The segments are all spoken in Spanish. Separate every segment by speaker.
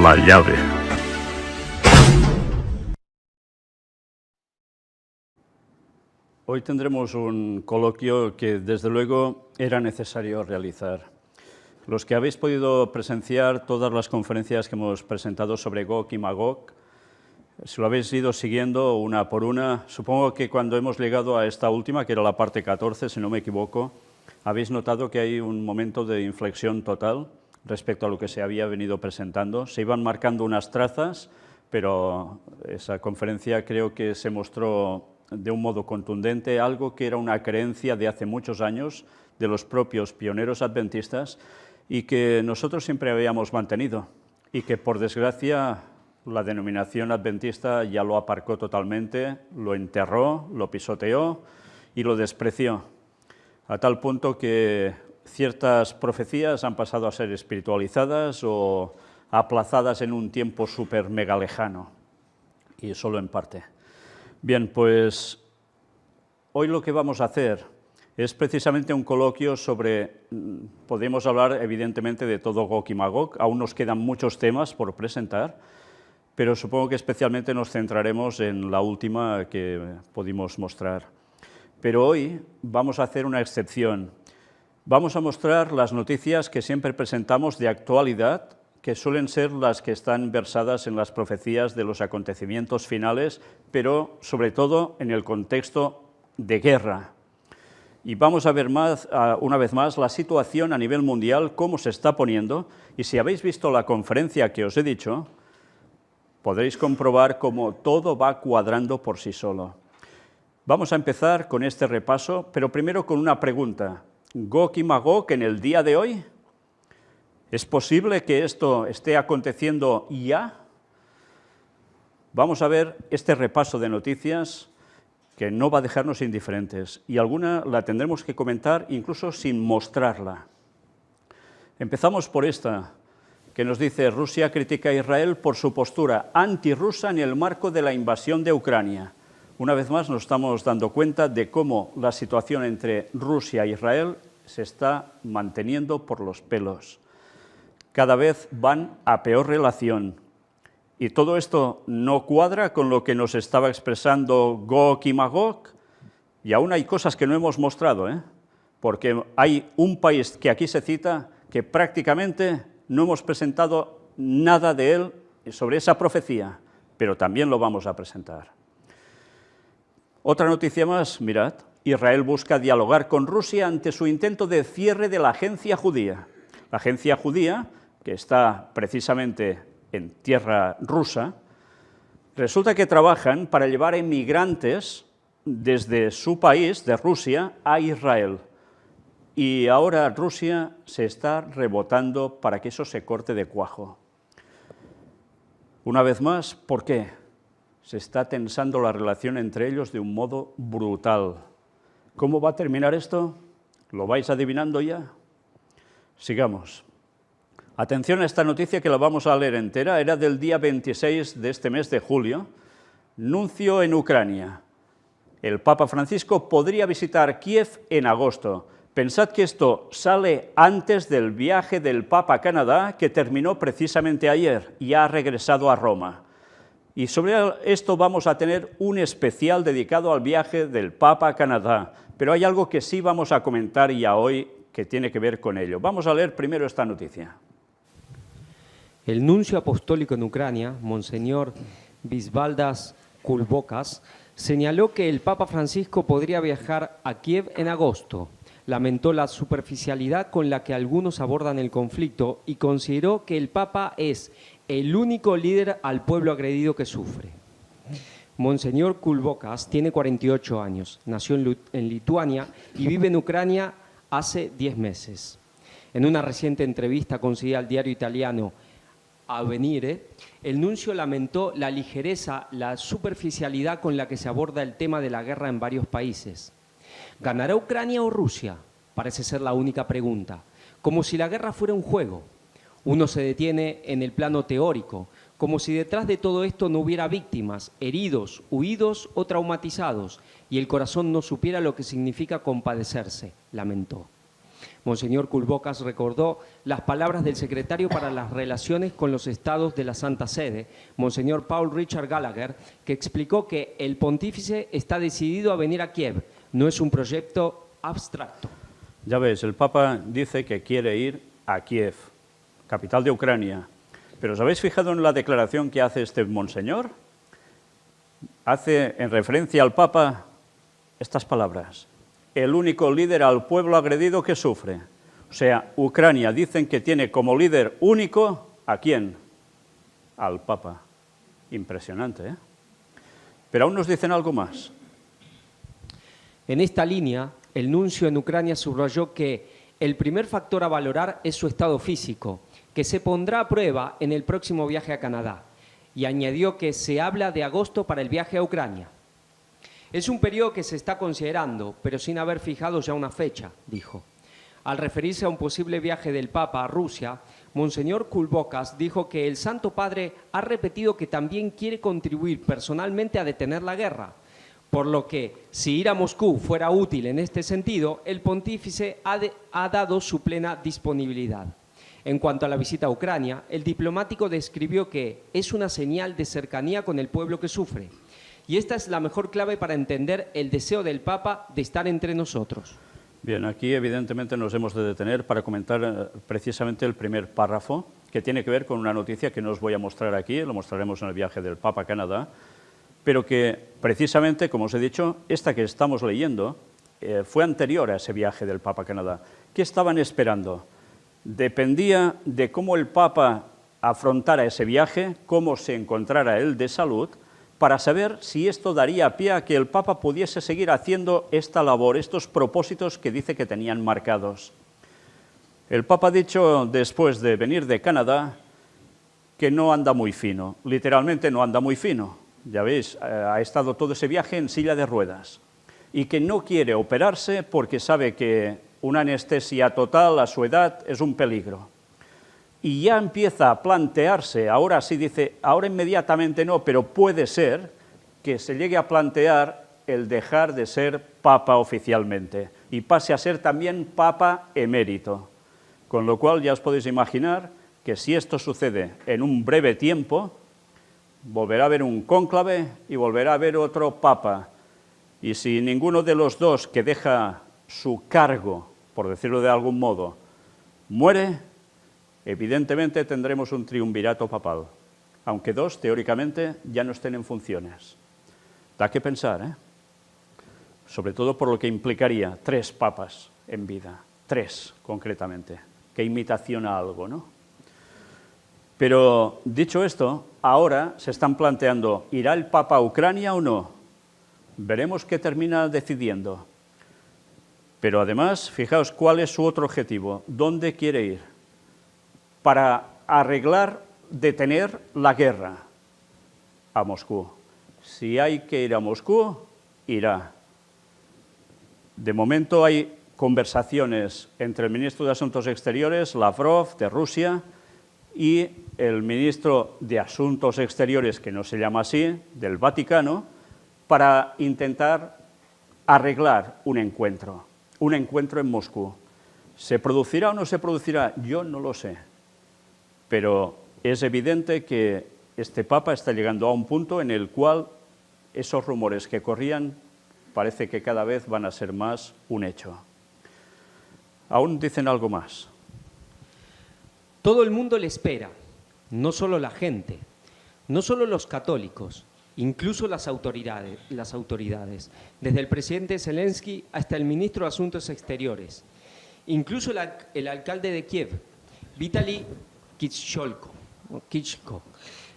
Speaker 1: La llave. Hoy tendremos un coloquio que desde luego era necesario realizar. Los que habéis podido presenciar todas las conferencias que hemos presentado sobre Gog y Magog, si lo habéis ido siguiendo una por una, supongo que cuando hemos llegado a esta última, que era la parte 14, si no me equivoco, habéis notado que hay un momento de inflexión total respecto a lo que se había venido presentando. Se iban marcando unas trazas, pero esa conferencia creo que se mostró de un modo contundente algo que era una creencia de hace muchos años de los propios pioneros adventistas y que nosotros siempre habíamos mantenido y que por desgracia la denominación adventista ya lo aparcó totalmente, lo enterró, lo pisoteó y lo despreció, a tal punto que ciertas profecías han pasado a ser espiritualizadas o aplazadas en un tiempo súper mega lejano, y solo en parte. Bien, pues hoy lo que vamos a hacer es precisamente un coloquio sobre, podemos hablar evidentemente de todo Gog y Magog, aún nos quedan muchos temas por presentar, pero supongo que especialmente nos centraremos en la última que pudimos mostrar. Pero hoy vamos a hacer una excepción. Vamos a mostrar las noticias que siempre presentamos de actualidad, que suelen ser las que están versadas en las profecías de los acontecimientos finales, pero sobre todo en el contexto de guerra. Y vamos a ver una vez más la situación a nivel mundial, cómo se está poniendo, y si habéis visto la conferencia que os he dicho, podréis comprobar cómo todo va cuadrando por sí solo. Vamos a empezar con este repaso, pero primero con una pregunta. ¿Gog y Magog en el día de hoy? ¿Es posible que esto esté aconteciendo ya? Vamos a ver este repaso de noticias que no va a dejarnos indiferentes, y alguna la tendremos que comentar incluso sin mostrarla. Empezamos por esta, que nos dice: Rusia critica a Israel por su postura antirrusa en el marco de la invasión de Ucrania. Una vez más nos estamos dando cuenta de cómo la situación entre Rusia e Israel se está manteniendo por los pelos. Cada vez van a peor relación. Y todo esto no cuadra con lo que nos estaba expresando Gog y Magog, y aún hay cosas que no hemos mostrado, porque hay un país que aquí se cita que prácticamente no hemos presentado nada de él sobre esa profecía, pero también lo vamos a presentar. Otra noticia más, mirad: Israel busca dialogar con Rusia ante su intento de cierre de la agencia judía. La agencia judía, que está precisamente en tierra rusa, resulta que trabajan para llevar emigrantes desde su país, de Rusia, a Israel. Y ahora Rusia se está rebotando para que eso se corte de cuajo. Una vez más, ¿por qué? Se está tensando la relación entre ellos de un modo brutal. ¿Cómo va a terminar esto? ¿Lo vais adivinando ya? Sigamos. Atención a esta noticia, que la vamos a leer entera, era del día 26 de este mes de julio. Nuncio en Ucrania. El Papa Francisco podría visitar Kiev en agosto. Pensad que esto sale antes del viaje del Papa a Canadá, que terminó precisamente ayer y ha regresado a Roma. Y sobre esto vamos a tener un especial dedicado al viaje del Papa a Canadá, pero hay algo que sí vamos a comentar ya hoy que tiene que ver con ello. Vamos a leer primero esta noticia.
Speaker 2: El nuncio apostólico en Ucrania, Monseñor Visvaldas Kulbokas, señaló que el Papa Francisco podría viajar a Kiev en agosto. Lamentó la superficialidad con la que algunos abordan el conflicto y consideró que el Papa es el único líder al pueblo agredido que sufre. Monseñor Kulbokas tiene 48 años, nació en Lituania y vive en Ucrania hace 10 meses. En una reciente entrevista concedida al diario italiano Avvenire, el nuncio lamentó la ligereza, la superficialidad con la que se aborda el tema de la guerra en varios países. ¿Ganará Ucrania o Rusia? Parece ser la única pregunta, como si la guerra fuera un juego. Uno se detiene en el plano teórico, como si detrás de todo esto no hubiera víctimas, heridos, huidos o traumatizados, y el corazón no supiera lo que significa compadecerse, lamentó. Monseñor Kulbokas recordó las palabras del secretario para las relaciones con los estados de la Santa Sede, Monseñor Paul Richard Gallagher, que explicó que el pontífice está decidido a venir a Kiev, no es un proyecto abstracto.
Speaker 1: Ya ves, el Papa dice que quiere ir a Kiev, capital de Ucrania. ¿Pero os habéis fijado en la declaración que hace este monseñor? Hace en referencia al Papa estas palabras: el único líder al pueblo agredido que sufre. O sea, Ucrania dicen que tiene como líder único, ¿a quién? Al Papa. Impresionante, ¿eh? Pero aún nos dicen algo más.
Speaker 2: En esta línea, el nuncio en Ucrania subrayó que el primer factor a valorar es su estado físico, que se pondrá a prueba en el próximo viaje a Canadá, y añadió que se habla de agosto para el viaje a Ucrania. Es un periodo que se está considerando, pero sin haber fijado ya una fecha, dijo. Al referirse a un posible viaje del Papa a Rusia, Monseñor Kulbokas dijo que el Santo Padre ha repetido que también quiere contribuir personalmente a detener la guerra, por lo que, si ir a Moscú fuera útil en este sentido, el pontífice ha dado su plena disponibilidad. En cuanto a la visita a Ucrania, el diplomático describió que es una señal de cercanía con el pueblo que sufre. Y esta es la mejor clave para entender el deseo del Papa de estar entre nosotros.
Speaker 1: Bien, aquí evidentemente nos hemos de detener para comentar precisamente el primer párrafo, que tiene que ver con una noticia que no os voy a mostrar aquí, lo mostraremos en el viaje del Papa a Canadá, pero que precisamente, como os he dicho, esta que estamos leyendo fue anterior a ese viaje del Papa a Canadá. ¿Qué estaban esperando? Dependía de cómo el Papa afrontara ese viaje, cómo se encontrara él de salud, para saber si esto daría pie a que el Papa pudiese seguir haciendo esta labor, estos propósitos que dice que tenían marcados. El Papa ha dicho, después de venir de Canadá, que no anda muy fino, literalmente no anda muy fino. Ya veis, ha estado todo ese viaje en silla de ruedas y que no quiere operarse porque sabe que una anestesia total a su edad es un peligro. Y ya empieza a plantearse, ahora sí dice, ahora inmediatamente no, pero puede ser que se llegue a plantear el dejar de ser Papa oficialmente y pase a ser también Papa emérito. Con lo cual ya os podéis imaginar que si esto sucede en un breve tiempo, volverá a haber un cónclave y volverá a haber otro Papa. Y si ninguno de los dos que deja su cargo, por decirlo de algún modo, muere, evidentemente tendremos un triunvirato papal, aunque dos, teóricamente, ya no estén en funciones. Da que pensar, ¿eh? Sobre todo por lo que implicaría 3 papas en vida, 3 concretamente. Qué imitación a algo, ¿no? Pero, dicho esto, ahora se están planteando, ¿irá el Papa a Ucrania o no? Veremos qué termina decidiendo. Pero además, fijaos cuál es su otro objetivo, ¿dónde quiere ir? Para arreglar, detener la guerra, a Moscú. Si hay que ir a Moscú, irá. De momento hay conversaciones entre el ministro de Asuntos Exteriores, Lavrov, de Rusia, y el ministro de Asuntos Exteriores, que no se llama así, del Vaticano, para intentar arreglar un encuentro en Moscú. ¿Se producirá o no se producirá? Yo no lo sé. Pero es evidente que este Papa está llegando a un punto en el cual esos rumores que corrían parece que cada vez van a ser más un hecho. Aún dicen algo más.
Speaker 2: Todo el mundo le espera, no solo la gente, no solo los católicos, incluso las autoridades, desde el presidente Zelensky hasta el ministro de Asuntos Exteriores, incluso el alcalde de Kiev, Vitaly Klitschko,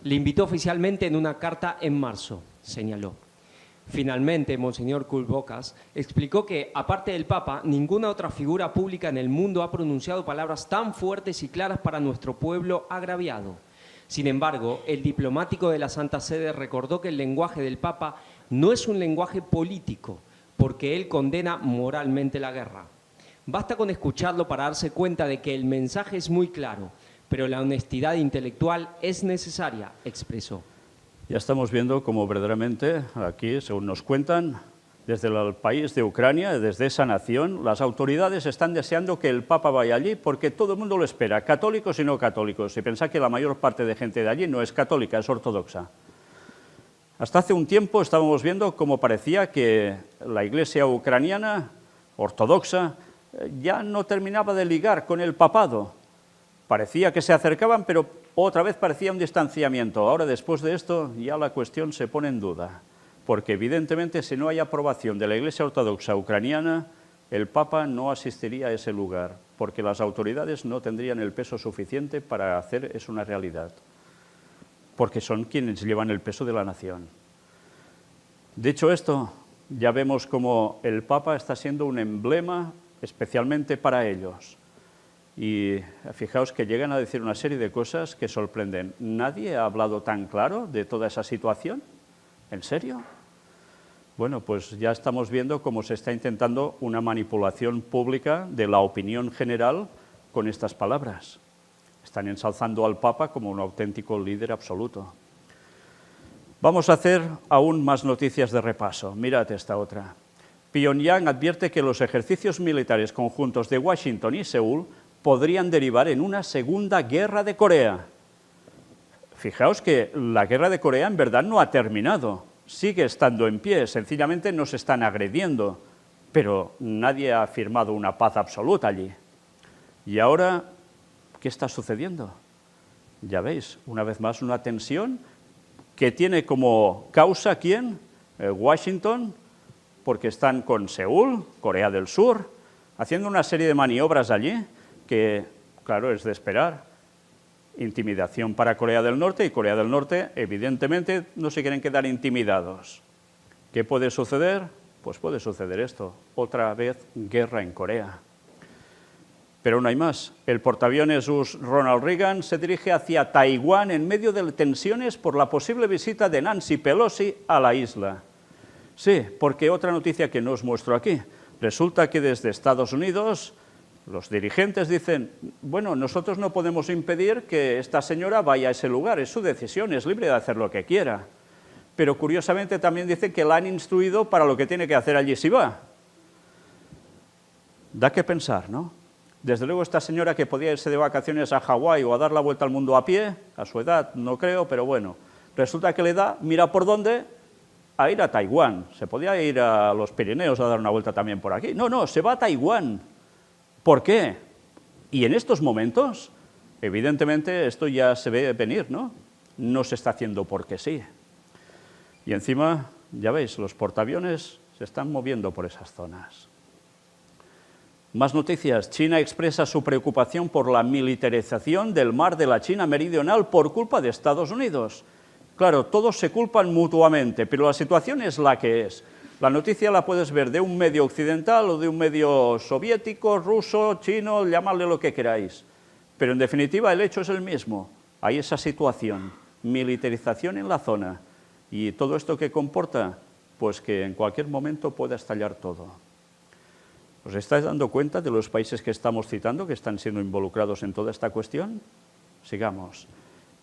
Speaker 2: le invitó oficialmente en una carta en marzo, señaló. Finalmente, Monseñor Kulbokas explicó que, aparte del Papa, ninguna otra figura pública en el mundo ha pronunciado palabras tan fuertes y claras para nuestro pueblo agraviado. Sin embargo, el diplomático de la Santa Sede recordó que el lenguaje del Papa no es un lenguaje político, porque él condena moralmente la guerra. Basta con escucharlo para darse cuenta de que el mensaje es muy claro, pero la honestidad intelectual es necesaria, expresó.
Speaker 1: Ya estamos viendo cómo verdaderamente aquí, según nos cuentan, desde el país de Ucrania, desde esa nación, las autoridades están deseando que el Papa vaya allí porque todo el mundo lo espera, católicos y no católicos. Y pensad que la mayor parte de gente de allí no es católica, es ortodoxa. Hasta hace un tiempo estábamos viendo cómo parecía que la iglesia ucraniana ortodoxa ya no terminaba de ligar con el papado. Parecía que se acercaban, pero otra vez parecía un distanciamiento. Ahora, después de esto, ya la cuestión se pone en duda, porque evidentemente si no hay aprobación de la Iglesia Ortodoxa ucraniana, el Papa no asistiría a ese lugar, porque las autoridades no tendrían el peso suficiente para hacer eso una realidad, porque son quienes llevan el peso de la nación. Dicho esto, ya vemos cómo el Papa está siendo un emblema especialmente para ellos. Y fijaos que llegan a decir una serie de cosas que sorprenden. ¿Nadie ha hablado tan claro de toda esa situación? ¿En serio? Bueno, pues ya estamos viendo cómo se está intentando una manipulación pública de la opinión general con estas palabras. Están ensalzando al Papa como un auténtico líder absoluto. Vamos a hacer aún más noticias de repaso. Mirad esta otra. Pyongyang advierte que los ejercicios militares conjuntos de Washington y Seúl podrían derivar en una segunda guerra de Corea. Fijaos que la guerra de Corea en verdad no ha terminado, sigue estando en pie, sencillamente nos están agrediendo, pero nadie ha firmado una paz absoluta allí. Y ahora, ¿qué está sucediendo? Ya veis, una vez más una tensión que tiene como causa, ¿quién? Washington, porque están con Seúl, Corea del Sur, haciendo una serie de maniobras allí, que, claro, es de esperar. Intimidación para Corea del Norte, y Corea del Norte, evidentemente, no se quieren quedar intimidados. ¿Qué puede suceder? Pues puede suceder esto, otra vez guerra en Corea. Pero no hay más. El portaaviones US Ronald Reagan se dirige hacia Taiwán en medio de tensiones por la posible visita de Nancy Pelosi a la isla. Sí, porque otra noticia que no os muestro aquí. Resulta que desde Estados Unidos los dirigentes dicen, bueno, nosotros no podemos impedir que esta señora vaya a ese lugar, es su decisión, es libre de hacer lo que quiera. Pero curiosamente también dicen que la han instruido para lo que tiene que hacer allí si va. Da que pensar, ¿no? Desde luego esta señora que podía irse de vacaciones a Hawái o a dar la vuelta al mundo a pie, a su edad no creo, pero bueno, resulta que le da, mira por dónde, a ir a Taiwán. Se podía ir a los Pirineos a dar una vuelta también por aquí. No, se va a Taiwán. ¿Por qué? Y en estos momentos, evidentemente, esto ya se ve venir, ¿no? No se está haciendo porque sí. Y encima, ya veis, los portaaviones se están moviendo por esas zonas. Más noticias. China expresa su preocupación por la militarización del mar de la China Meridional por culpa de Estados Unidos. Claro, todos se culpan mutuamente, pero la situación es la que es. La noticia la puedes ver de un medio occidental o de un medio soviético, ruso, chino, llamadle lo que queráis. Pero en definitiva el hecho es el mismo. Hay esa situación, militarización en la zona. ¿Y todo esto qué comporta? Pues que en cualquier momento pueda estallar todo. ¿Os estáis dando cuenta de los países que estamos citando que están siendo involucrados en toda esta cuestión? Sigamos.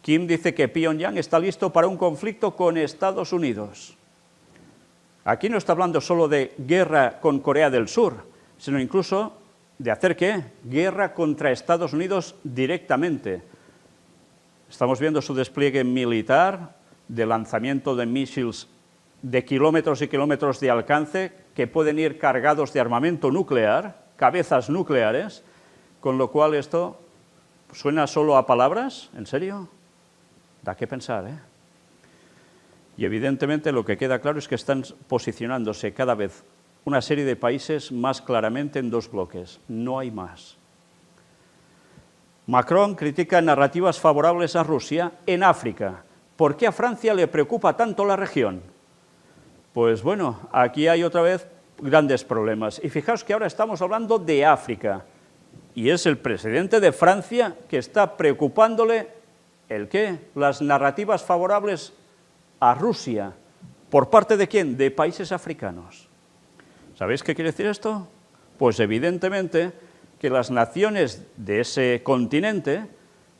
Speaker 1: Kim dice que Pyongyang está listo para un conflicto con Estados Unidos. Aquí no está hablando solo de guerra con Corea del Sur, sino incluso de hacer, ¿qué? Guerra contra Estados Unidos directamente. Estamos viendo su despliegue militar de lanzamiento de misiles de kilómetros y kilómetros de alcance que pueden ir cargados de armamento nuclear, cabezas nucleares, con lo cual esto suena solo a palabras, ¿en serio? Da que pensar, ¿eh? Y evidentemente lo que queda claro es que están posicionándose cada vez una serie de países más claramente en dos bloques, no hay más. Macron critica narrativas favorables a Rusia en África. ¿Por qué a Francia le preocupa tanto la región? Pues bueno, aquí hay otra vez grandes problemas. Y fijaos que ahora estamos hablando de África. Y es el presidente de Francia que está preocupándole, ¿el qué? Las narrativas favorables a Rusia. ¿Por parte de quién? De países africanos. ¿Sabéis qué quiere decir esto? Pues evidentemente que las naciones de ese continente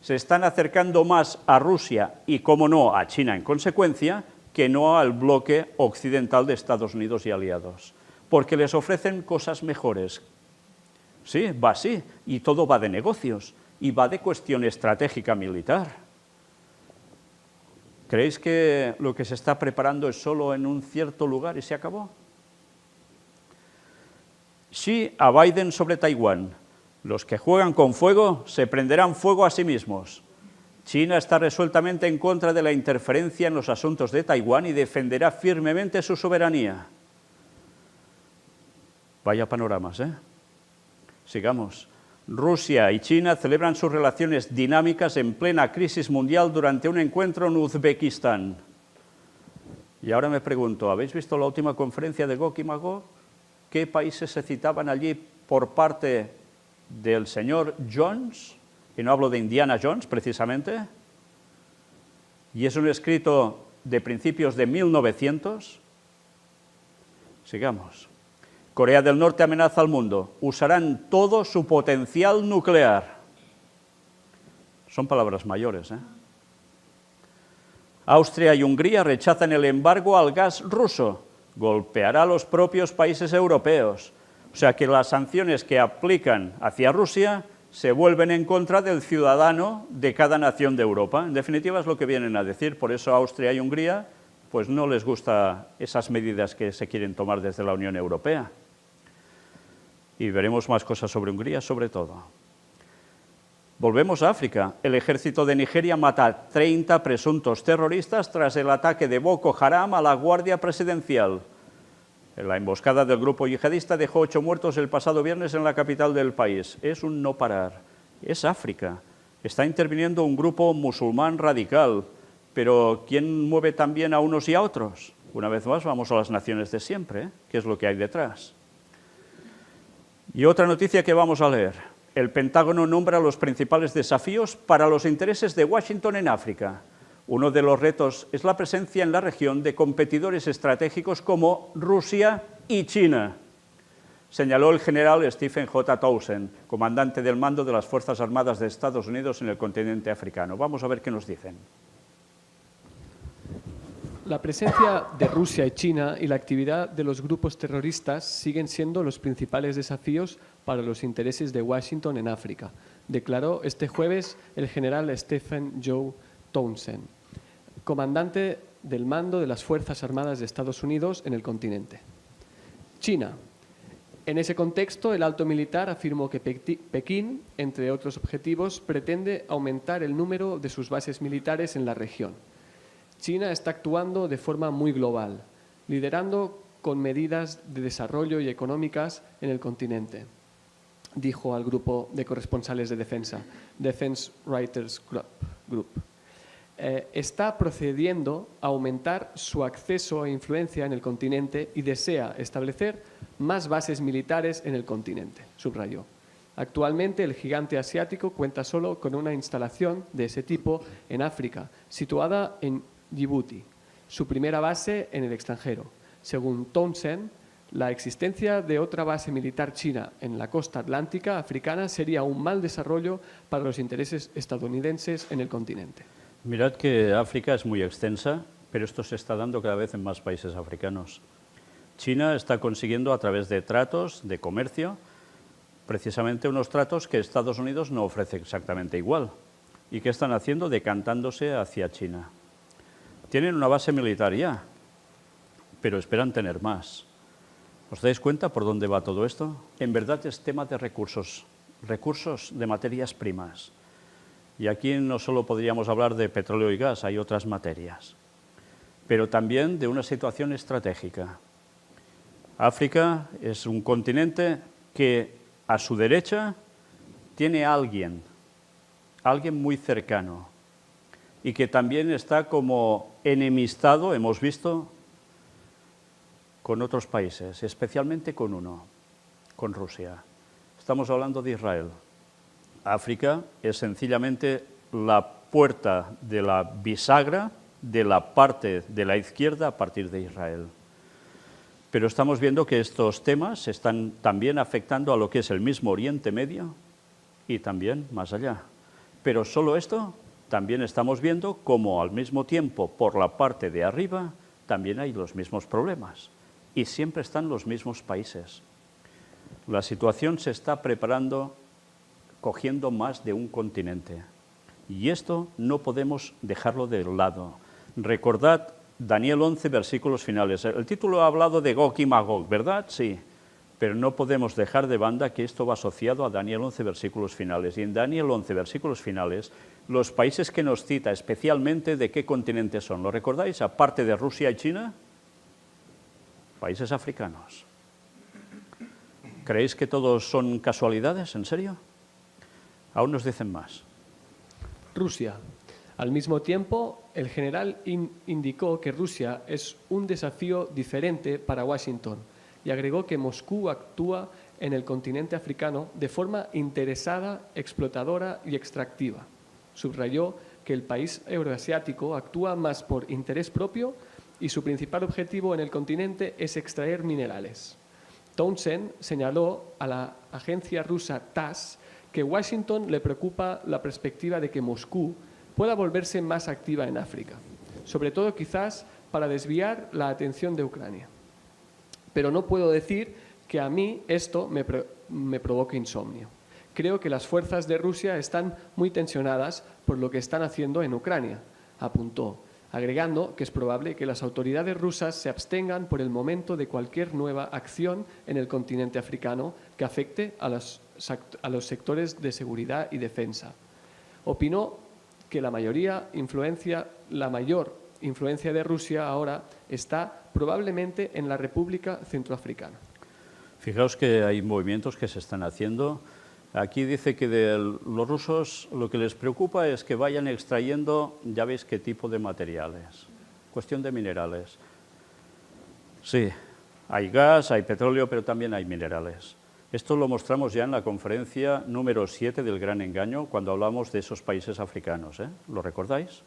Speaker 1: se están acercando más a Rusia y, cómo no, a China en consecuencia, que no al bloque occidental de Estados Unidos y aliados, porque les ofrecen cosas mejores. Sí, va así, y todo va de negocios, y va de cuestión estratégica militar. ¿Creéis que lo que se está preparando es solo en un cierto lugar y se acabó? Sí, a Biden sobre Taiwán. Los que juegan con fuego se prenderán fuego a sí mismos. China está resueltamente en contra de la interferencia en los asuntos de Taiwán y defenderá firmemente su soberanía. Vaya panoramas, ¿eh? Sigamos. Rusia y China celebran sus relaciones dinámicas en plena crisis mundial durante un encuentro en Uzbekistán. Y ahora me pregunto, ¿habéis visto la última conferencia de Gog y Magog? ¿Qué países se citaban allí por parte del señor Jones? Y no hablo de Indiana Jones, precisamente. Y es un escrito de principios de 1900. Sigamos. Corea del Norte amenaza al mundo. Usarán todo su potencial nuclear. Son palabras mayores, ¿eh? Austria y Hungría rechazan el embargo al gas ruso. Golpeará a los propios países europeos. O sea que las sanciones que aplican hacia Rusia se vuelven en contra del ciudadano de cada nación de Europa. En definitiva es lo que vienen a decir, por eso Austria y Hungría pues no les gustan esas medidas que se quieren tomar desde la Unión Europea. Y veremos más cosas sobre Hungría, sobre todo. Volvemos a África. El ejército de Nigeria mata a 30 presuntos terroristas tras el ataque de Boko Haram a la Guardia Presidencial. La emboscada del grupo yihadista dejó 8 muertos el pasado viernes en la capital del país. Es un no parar. Es África. Está interviniendo un grupo musulmán radical. Pero ¿quién mueve también a unos y a otros? Una vez más vamos a las naciones de siempre, ¿eh? ¿Qué es lo que hay detrás? Y otra noticia que vamos a leer. El Pentágono nombra los principales desafíos para los intereses de Washington en África. Uno de los retos es la presencia en la región de competidores estratégicos como Rusia y China, señaló el general Stephen J. Townsend, comandante del mando de las Fuerzas Armadas de Estados Unidos en el continente africano. Vamos a ver qué nos dicen.
Speaker 3: La presencia de Rusia y China y la actividad de los grupos terroristas siguen siendo los principales desafíos para los intereses de Washington en África, declaró este jueves el general Stephen J. Townsend, comandante del mando de las Fuerzas Armadas de Estados Unidos en el continente. China. En ese contexto, el alto militar afirmó que Pekín, entre otros objetivos, pretende aumentar el número de sus bases militares en la región. China está actuando de forma muy global, liderando con medidas de desarrollo y económicas en el continente, dijo al grupo de corresponsales de defensa, Defense Writers Group. Está procediendo a aumentar su acceso e influencia en el continente y desea establecer más bases militares en el continente, subrayó. Actualmente el gigante asiático cuenta solo con una instalación de ese tipo en África, situada en Djibouti, su primera base en el extranjero. Según Townsend, la existencia de otra base militar china en la costa atlántica africana sería un mal desarrollo para los intereses estadounidenses en el continente.
Speaker 1: Mirad que África es muy extensa, pero esto se está dando cada vez en más países africanos. China está consiguiendo a través de tratos de comercio, precisamente unos tratos que Estados Unidos no ofrece exactamente igual. ¿Y qué están haciendo? Decantándose hacia China. Tienen una base militar ya, pero esperan tener más. ¿Os dais cuenta por dónde va todo esto? En verdad es tema de recursos de materias primas. Y aquí no solo podríamos hablar de petróleo y gas, hay otras materias. Pero también de una situación estratégica. África es un continente que a su derecha tiene a alguien muy cercano, y que también está como enemistado, hemos visto, con otros países, especialmente con uno, con Rusia. Estamos hablando de Israel. África es sencillamente la puerta de la bisagra de la parte de la izquierda a partir de Israel. Pero estamos viendo que estos temas están también afectando a lo que es el mismo Oriente Medio y también más allá. Pero solo esto, también estamos viendo cómo al mismo tiempo, por la parte de arriba, también hay los mismos problemas y siempre están los mismos países. La situación se está preparando cogiendo más de un continente y esto no podemos dejarlo de lado. Recordad Daniel 11, versículos finales. El título ha hablado de Gog y Magog, ¿verdad? Sí. Pero no podemos dejar de banda que esto va asociado a Daniel 11, versículos finales. Y en Daniel 11, versículos finales, los países que nos cita especialmente, ¿de qué continente son? ¿Lo recordáis? Aparte de Rusia y China, países africanos. ¿Creéis que todos son casualidades? ¿En serio? Aún nos dicen más.
Speaker 3: Rusia. Al mismo tiempo, el general indicó que Rusia es un desafío diferente para Washington y agregó que Moscú actúa en el continente africano de forma interesada, explotadora y extractiva. Subrayó que el país euroasiático actúa más por interés propio y su principal objetivo en el continente es extraer minerales. Townsend señaló a la agencia rusa TASS que Washington le preocupa la perspectiva de que Moscú pueda volverse más activa en África, sobre todo quizás para desviar la atención de Ucrania. Pero no puedo decir que a mí esto me provoque insomnio. Creo que las fuerzas de Rusia están muy tensionadas por lo que están haciendo en Ucrania, apuntó, agregando que es probable que las autoridades rusas se abstengan por el momento de cualquier nueva acción en el continente africano que afecte a los sectores de seguridad y defensa. Opinó que la mayor influencia de Rusia ahora está probablemente en la República Centroafricana.
Speaker 1: Fijaos que hay movimientos que se están haciendo. Aquí dice que de los rusos lo que les preocupa es que vayan extrayendo, ya veis qué tipo de materiales. Cuestión de minerales. Sí, hay gas, hay petróleo, pero también hay minerales. Esto lo mostramos ya en la conferencia número 7 del Gran Engaño, cuando hablamos de esos países africanos, ¿eh? ¿Lo recordáis?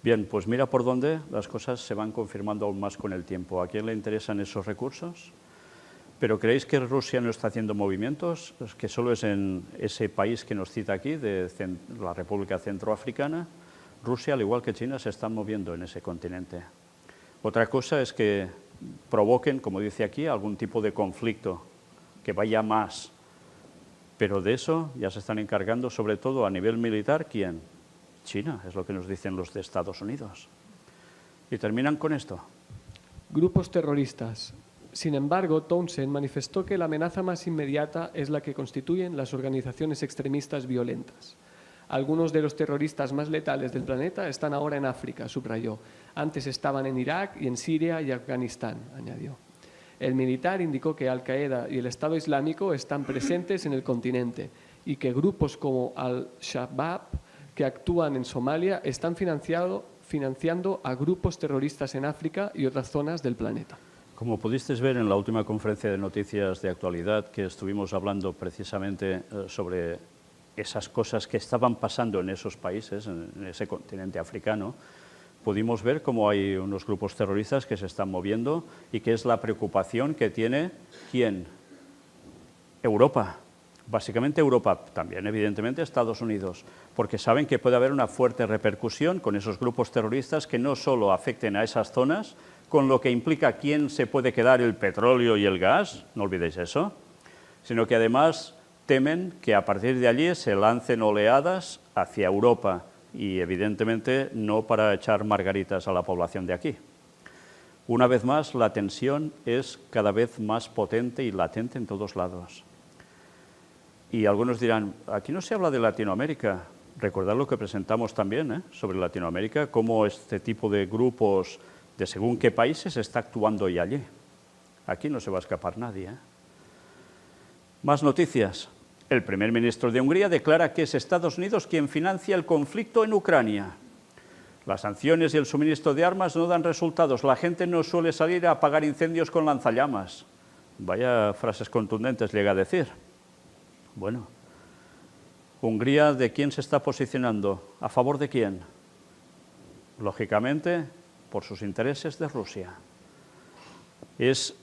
Speaker 1: Bien, pues mira por dónde las cosas se van confirmando aún más con el tiempo. ¿A quién le interesan esos recursos? ¿Pero creéis que Rusia no está haciendo movimientos? ¿Es que solo es en ese país que nos cita aquí, de la República Centroafricana? Rusia, al igual que China, se están moviendo en ese continente. Otra cosa es que provoquen, como dice aquí, algún tipo de conflicto, que vaya más. Pero de eso ya se están encargando, sobre todo a nivel militar, ¿quién? China, es lo que nos dicen los de Estados Unidos. Y terminan con esto.
Speaker 3: Grupos terroristas. Sin embargo, Townsend manifestó que la amenaza más inmediata es la que constituyen las organizaciones extremistas violentas. Algunos de los terroristas más letales del planeta están ahora en África, subrayó. Antes estaban en Irak y en Siria y Afganistán, añadió. El militar indicó que Al-Qaeda y el Estado Islámico están presentes en el continente y que grupos como Al-Shabaab, que actúan en Somalia, están financiando a grupos terroristas en África y otras zonas del planeta.
Speaker 1: Como pudisteis ver en la última conferencia de noticias de actualidad, que estuvimos hablando precisamente sobre esas cosas que estaban pasando en esos países, en ese continente africano, pudimos ver cómo hay unos grupos terroristas que se están moviendo y que es la preocupación que tiene, ¿quién? Europa. Básicamente Europa, también evidentemente Estados Unidos, porque saben que puede haber una fuerte repercusión con esos grupos terroristas que no solo afecten a esas zonas, con lo que implica quién se puede quedar el petróleo y el gas, no olvidéis eso, sino que además temen que a partir de allí se lancen oleadas hacia Europa y evidentemente no para echar margaritas a la población de aquí. Una vez más, la tensión es cada vez más potente y latente en todos lados. Y algunos dirán, aquí no se habla de Latinoamérica. Recordad lo que presentamos también sobre Latinoamérica, cómo este tipo de grupos de según qué países está actuando y allí. Aquí no se va a escapar nadie. Más noticias. El primer ministro de Hungría declara que es Estados Unidos quien financia el conflicto en Ucrania. Las sanciones y el suministro de armas no dan resultados. La gente no suele salir a apagar incendios con lanzallamas. Vaya frases contundentes llega a decir. Bueno, Hungría, ¿de quién se está posicionando? ¿A favor de quién? Lógicamente, por sus intereses de Rusia. Es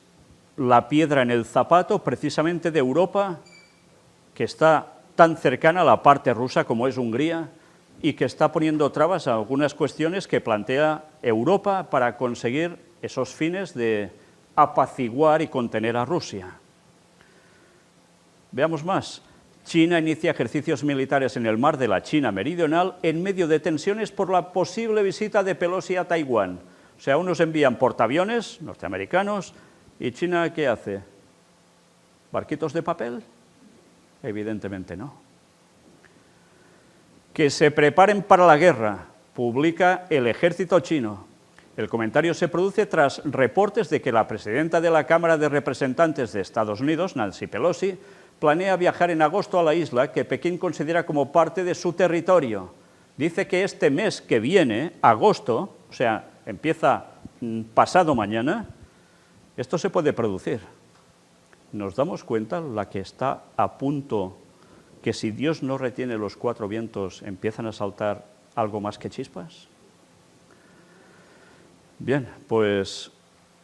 Speaker 1: la piedra en el zapato precisamente de Europa, que está tan cercana a la parte rusa como es Hungría, y que está poniendo trabas a algunas cuestiones que plantea Europa para conseguir esos fines de apaciguar y contener a Rusia. Veamos más. China inicia ejercicios militares en el mar de la China Meridional en medio de tensiones por la posible visita de Pelosi a Taiwán. O sea, unos envían portaaviones norteamericanos y China, ¿qué hace? ¿Barquitos de papel? Evidentemente no. Que se preparen para la guerra, publica el ejército chino. El comentario se produce tras reportes de que la presidenta de la Cámara de Representantes de Estados Unidos, Nancy Pelosi, planea viajar en agosto a la isla que Pekín considera como parte de su territorio. Dice que este mes que viene, agosto, o sea, empieza pasado mañana, esto se puede producir. ¿Nos damos cuenta la que está a punto, que si Dios no retiene los 4 vientos, empiezan a saltar algo más que chispas? Bien, pues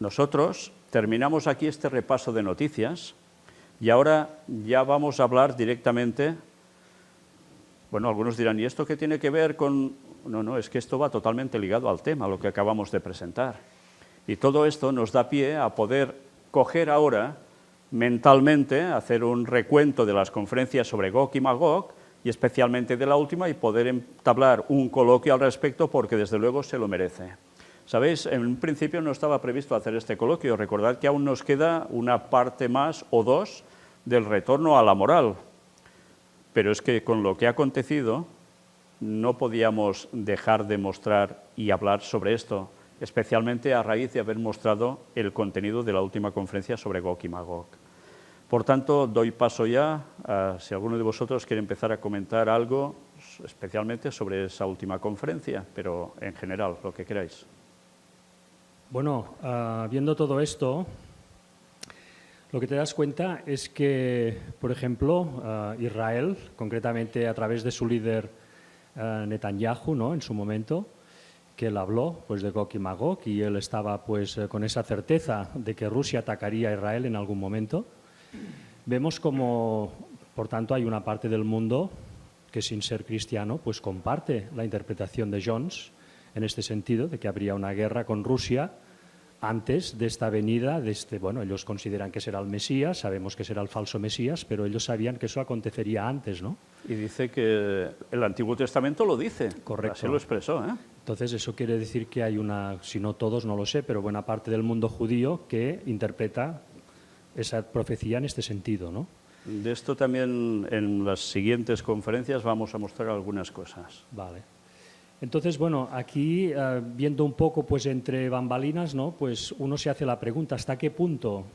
Speaker 1: nosotros terminamos aquí este repaso de noticias y ahora ya vamos a hablar directamente. Bueno, algunos dirán, ¿y esto qué tiene que ver con...? No, es que esto va totalmente ligado al tema, lo que acabamos de presentar. Y todo esto nos da pie a poder coger ahora mentalmente, hacer un recuento de las conferencias sobre Gog y Magog, y especialmente de la última, y poder entablar un coloquio al respecto, porque desde luego se lo merece. Sabéis, en un principio no estaba previsto hacer este coloquio. Recordad que aún nos queda una parte más o dos del retorno a la moral. Pero es que con lo que ha acontecido no podíamos dejar de mostrar y hablar sobre esto, especialmente a raíz de haber mostrado el contenido de la última conferencia sobre Gog y Magog. Por tanto, doy paso ya a si alguno de vosotros quiere empezar a comentar algo, especialmente sobre esa última conferencia, pero en general, lo que queráis.
Speaker 4: Bueno, viendo todo esto, lo que te das cuenta es que, por ejemplo, Israel, concretamente a través de su líder Netanyahu, ¿no?, en su momento, que él habló pues, de Gog y Magog, y él estaba pues, con esa certeza de que Rusia atacaría a Israel en algún momento. Vemos como, por tanto, hay una parte del mundo que, sin ser cristiano, pues comparte la interpretación de Jones en este sentido, de que habría una guerra con Rusia antes de esta venida, bueno, ellos consideran que será el Mesías, sabemos que será el falso Mesías, pero ellos sabían que eso acontecería antes, ¿no?
Speaker 1: Y dice que el Antiguo Testamento lo dice.
Speaker 4: Correcto.
Speaker 1: Así lo expresó, ¿eh?
Speaker 4: Entonces, eso quiere decir que hay una, si no todos, no lo sé, pero buena parte del mundo judío que interpreta esa profecía en este sentido, ¿no?
Speaker 1: De esto también en las siguientes conferencias vamos a mostrar algunas cosas.
Speaker 4: Vale. Entonces, bueno, aquí viendo un poco pues entre bambalinas, ¿no?, pues uno se hace la pregunta, ¿hasta qué punto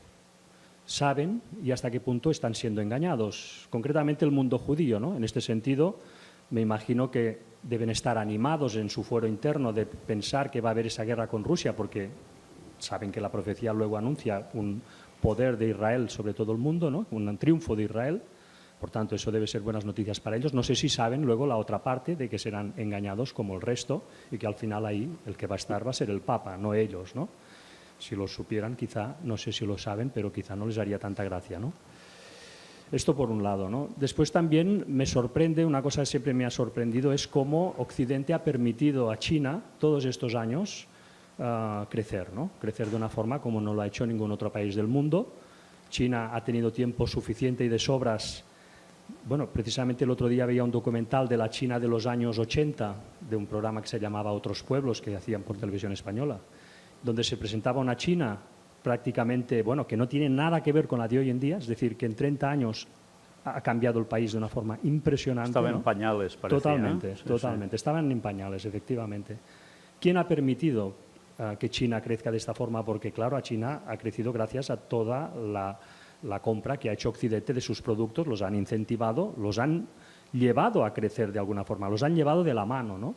Speaker 4: saben y hasta qué punto están siendo engañados? Concretamente el mundo judío, ¿no? En este sentido, me imagino que deben estar animados en su fuero interno de pensar que va a haber esa guerra con Rusia, porque saben que la profecía luego anuncia un poder de Israel sobre todo el mundo, ¿no?, un triunfo de Israel. Por tanto, eso debe ser buenas noticias para ellos. No sé si saben luego la otra parte de que serán engañados como el resto y que al final ahí el que va a estar va a ser el Papa, no ellos, ¿no? Si lo supieran, quizá, no sé si lo saben, pero quizá no les haría tanta gracia, ¿no? Esto por un lado, ¿no? Después también me sorprende, una cosa que siempre me ha sorprendido, es cómo Occidente ha permitido a China todos estos años crecer, ¿no? Crecer de una forma como no lo ha hecho ningún otro país del mundo. China ha tenido tiempo suficiente y de sobras. Bueno, precisamente el otro día veía un documental de la China de los años 80, de un programa que se llamaba Otros Pueblos, que hacían por televisión española, donde se presentaba una China prácticamente, bueno, que no tiene nada que ver con la de hoy en día, es decir, que en 30 años ha cambiado el país de una forma impresionante.
Speaker 1: Estaba
Speaker 4: ¿no?
Speaker 1: en pañales, parecía.
Speaker 4: Totalmente,
Speaker 1: Sí,
Speaker 4: totalmente.
Speaker 1: sí.
Speaker 4: Estaban en pañales, efectivamente. ¿Quién ha permitido que China crezca de esta forma? Porque, claro, a China ha crecido gracias a toda la compra que ha hecho Occidente de sus productos, los han incentivado, los han llevado a crecer de alguna forma, los han llevado de la mano, ¿no?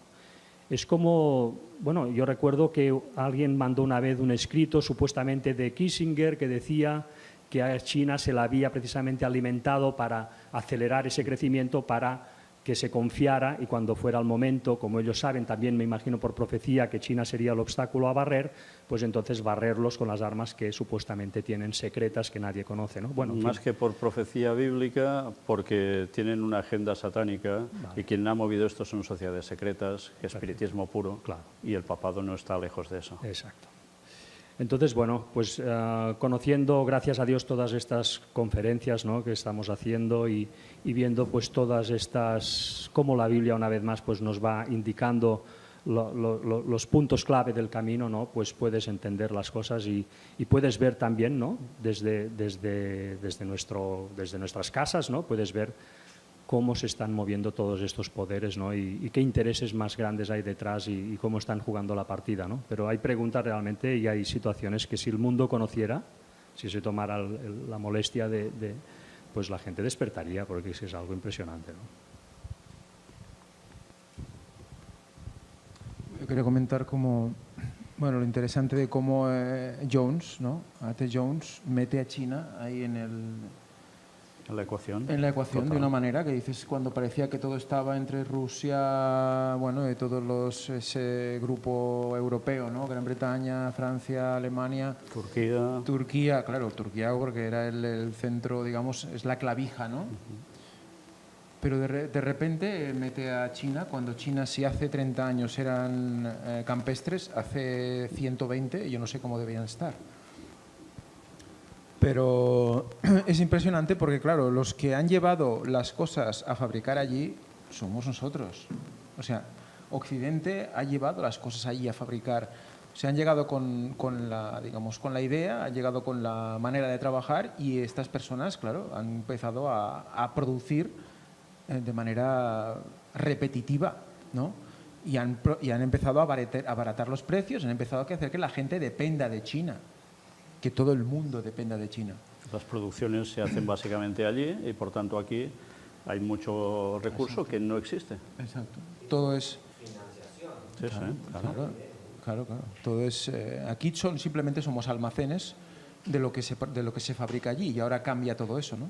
Speaker 4: Es como, bueno, yo recuerdo que alguien mandó una vez un escrito supuestamente de Kissinger que decía que a China se la había precisamente alimentado para acelerar ese crecimiento, para que se confiara y cuando fuera el momento, como ellos saben, también me imagino por profecía que China sería el obstáculo a barrer, pues entonces barrerlos con las armas que supuestamente tienen secretas que nadie conoce, ¿no? Bueno, en
Speaker 1: Más
Speaker 4: fin.
Speaker 1: que por profecía bíblica, porque tienen una agenda satánica y quien ha movido esto son sociedades secretas, espiritismo puro,
Speaker 4: Claro.
Speaker 1: y el papado no está lejos de eso.
Speaker 4: Exacto. Entonces, bueno, pues conociendo, gracias a Dios, todas estas conferencias, ¿no?, que estamos haciendo y viendo pues todas estas, cómo la Biblia una vez más pues nos va indicando los puntos clave del camino, ¿no?, pues puedes entender las cosas y puedes ver también, ¿no?, desde nuestras casas, ¿no?, puedes ver cómo se están moviendo todos estos poderes, ¿no?, y qué intereses más grandes hay detrás y cómo están jugando la partida, ¿no? Pero hay preguntas realmente y hay situaciones que si el mundo conociera, si se tomara la molestia pues la gente despertaría, porque es algo impresionante, ¿no?
Speaker 5: Yo quería comentar lo interesante de cómo Jones, ¿no? A.T. Jones mete a China ahí en la ecuación
Speaker 1: Total.
Speaker 5: de una manera que dices, cuando parecía que todo estaba entre Rusia, y todos ese grupo europeo, ¿no? Gran Bretaña, Francia, Alemania, Turquía, claro, Turquía porque era el centro, digamos, es la clavija, ¿no? Pero de repente mete a China, cuando China, si hace 30 años eran campestres, hace 120 yo no sé cómo debían estar. Pero es impresionante porque, claro, los que han llevado las cosas a fabricar allí somos nosotros. O sea, Occidente ha llevado las cosas allí a fabricar. Se han llegado con la idea, han llegado con la manera de trabajar y estas personas, claro, han empezado a producir de manera repetitiva, ¿no? Y han empezado a abaratar los precios, han empezado a hacer que la gente dependa de China, que todo el mundo dependa de China.
Speaker 1: Las producciones se hacen básicamente allí y por tanto aquí hay mucho recurso que no existe.
Speaker 5: Exacto. Todo es...
Speaker 1: Sí, claro.
Speaker 5: Claro. Todo es, aquí simplemente somos almacenes de lo que se fabrica allí y ahora cambia todo eso, ¿no?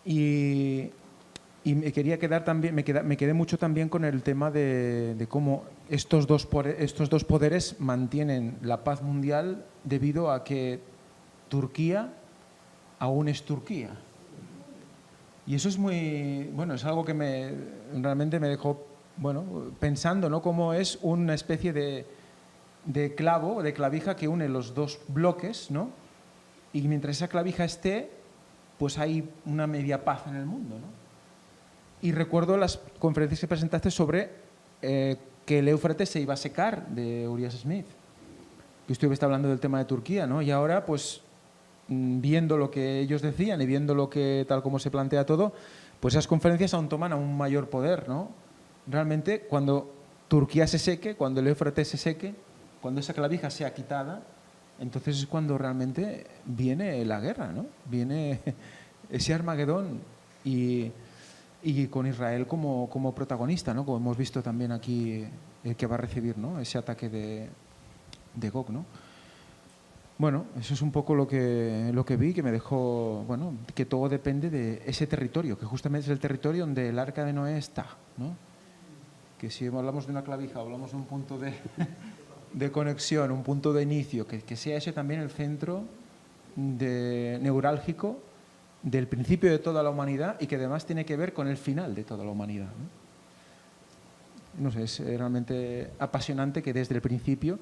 Speaker 5: Y me quería quedar también, me quedé mucho también con el tema de cómo estos dos poderes mantienen la paz mundial debido a que Turquía aún es Turquía. Y eso es es algo que realmente me dejó pensando, ¿no? Cómo es una especie de clavo, de clavija que une los dos bloques, ¿no? Y mientras esa clavija esté, pues hay una media paz en el mundo, ¿no? Y recuerdo las conferencias que presentaste sobre que el Éufrates se iba a secar de Urias Smith. Que estuviste hablando del tema de Turquía, ¿no? Y ahora, pues, viendo lo que ellos decían y viendo lo que tal como se plantea todo, pues esas conferencias aún toman aún mayor poder, ¿no? Realmente, cuando Turquía se seque, cuando el Éufrates se seque, cuando esa clavija sea quitada, entonces es cuando realmente viene la guerra, ¿no? Viene ese Armagedón y con Israel como protagonista, ¿no? Como hemos visto también aquí el que va a recibir, ¿no? Ese ataque de Gog, ¿no? Bueno, eso es un poco lo que vi, que me dejó, que todo depende de ese territorio, que justamente es el territorio donde el Arca de Noé está, ¿no? Que si hablamos de una clavija, hablamos de un punto de conexión, un punto de inicio, que sea ese también el centro neurálgico del principio de toda la humanidad y que además tiene que ver con el final de toda la humanidad, ¿no? Sé, es realmente apasionante que desde el principio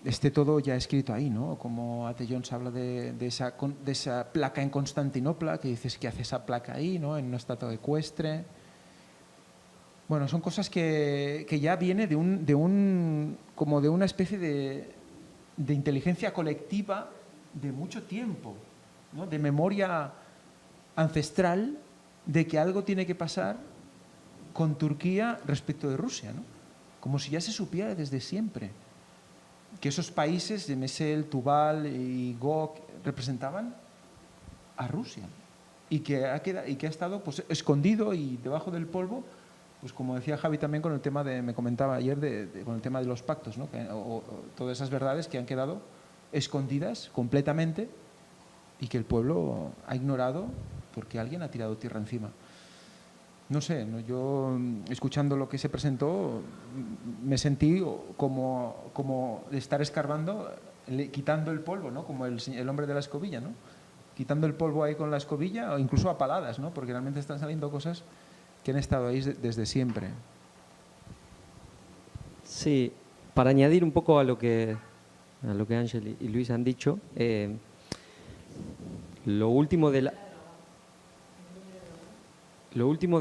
Speaker 5: esté todo ya escrito ahí, ¿no? Como A.T. Jones habla de esa placa en Constantinopla, que dices, ¿qué hace esa placa ahí, ¿no? En una estatua ecuestre. Bueno, son cosas que ya viene de una especie de inteligencia colectiva de mucho tiempo, ¿no? De memoria ancestral de que algo tiene que pasar con Turquía respecto de Rusia, ¿no? Como si ya se supiera desde siempre que esos países de Mesel, Tubal y Gog representaban a Rusia y que ha estado pues escondido y debajo del polvo, pues como decía Javi también con el tema me comentaba ayer con el tema de los pactos, ¿no? O todas esas verdades que han quedado escondidas completamente y que el pueblo ha ignorado porque alguien ha tirado tierra encima. No sé, ¿no? Yo escuchando lo que se presentó me sentí como de estar escarbando, quitando el polvo, ¿no? Como el hombre de la escobilla, ¿no? Quitando el polvo ahí con la escobilla o incluso a paladas, ¿no? Porque realmente están saliendo cosas que han estado ahí desde siempre.
Speaker 2: Sí, para añadir un poco a lo que Ángel y Luis han dicho, lo último de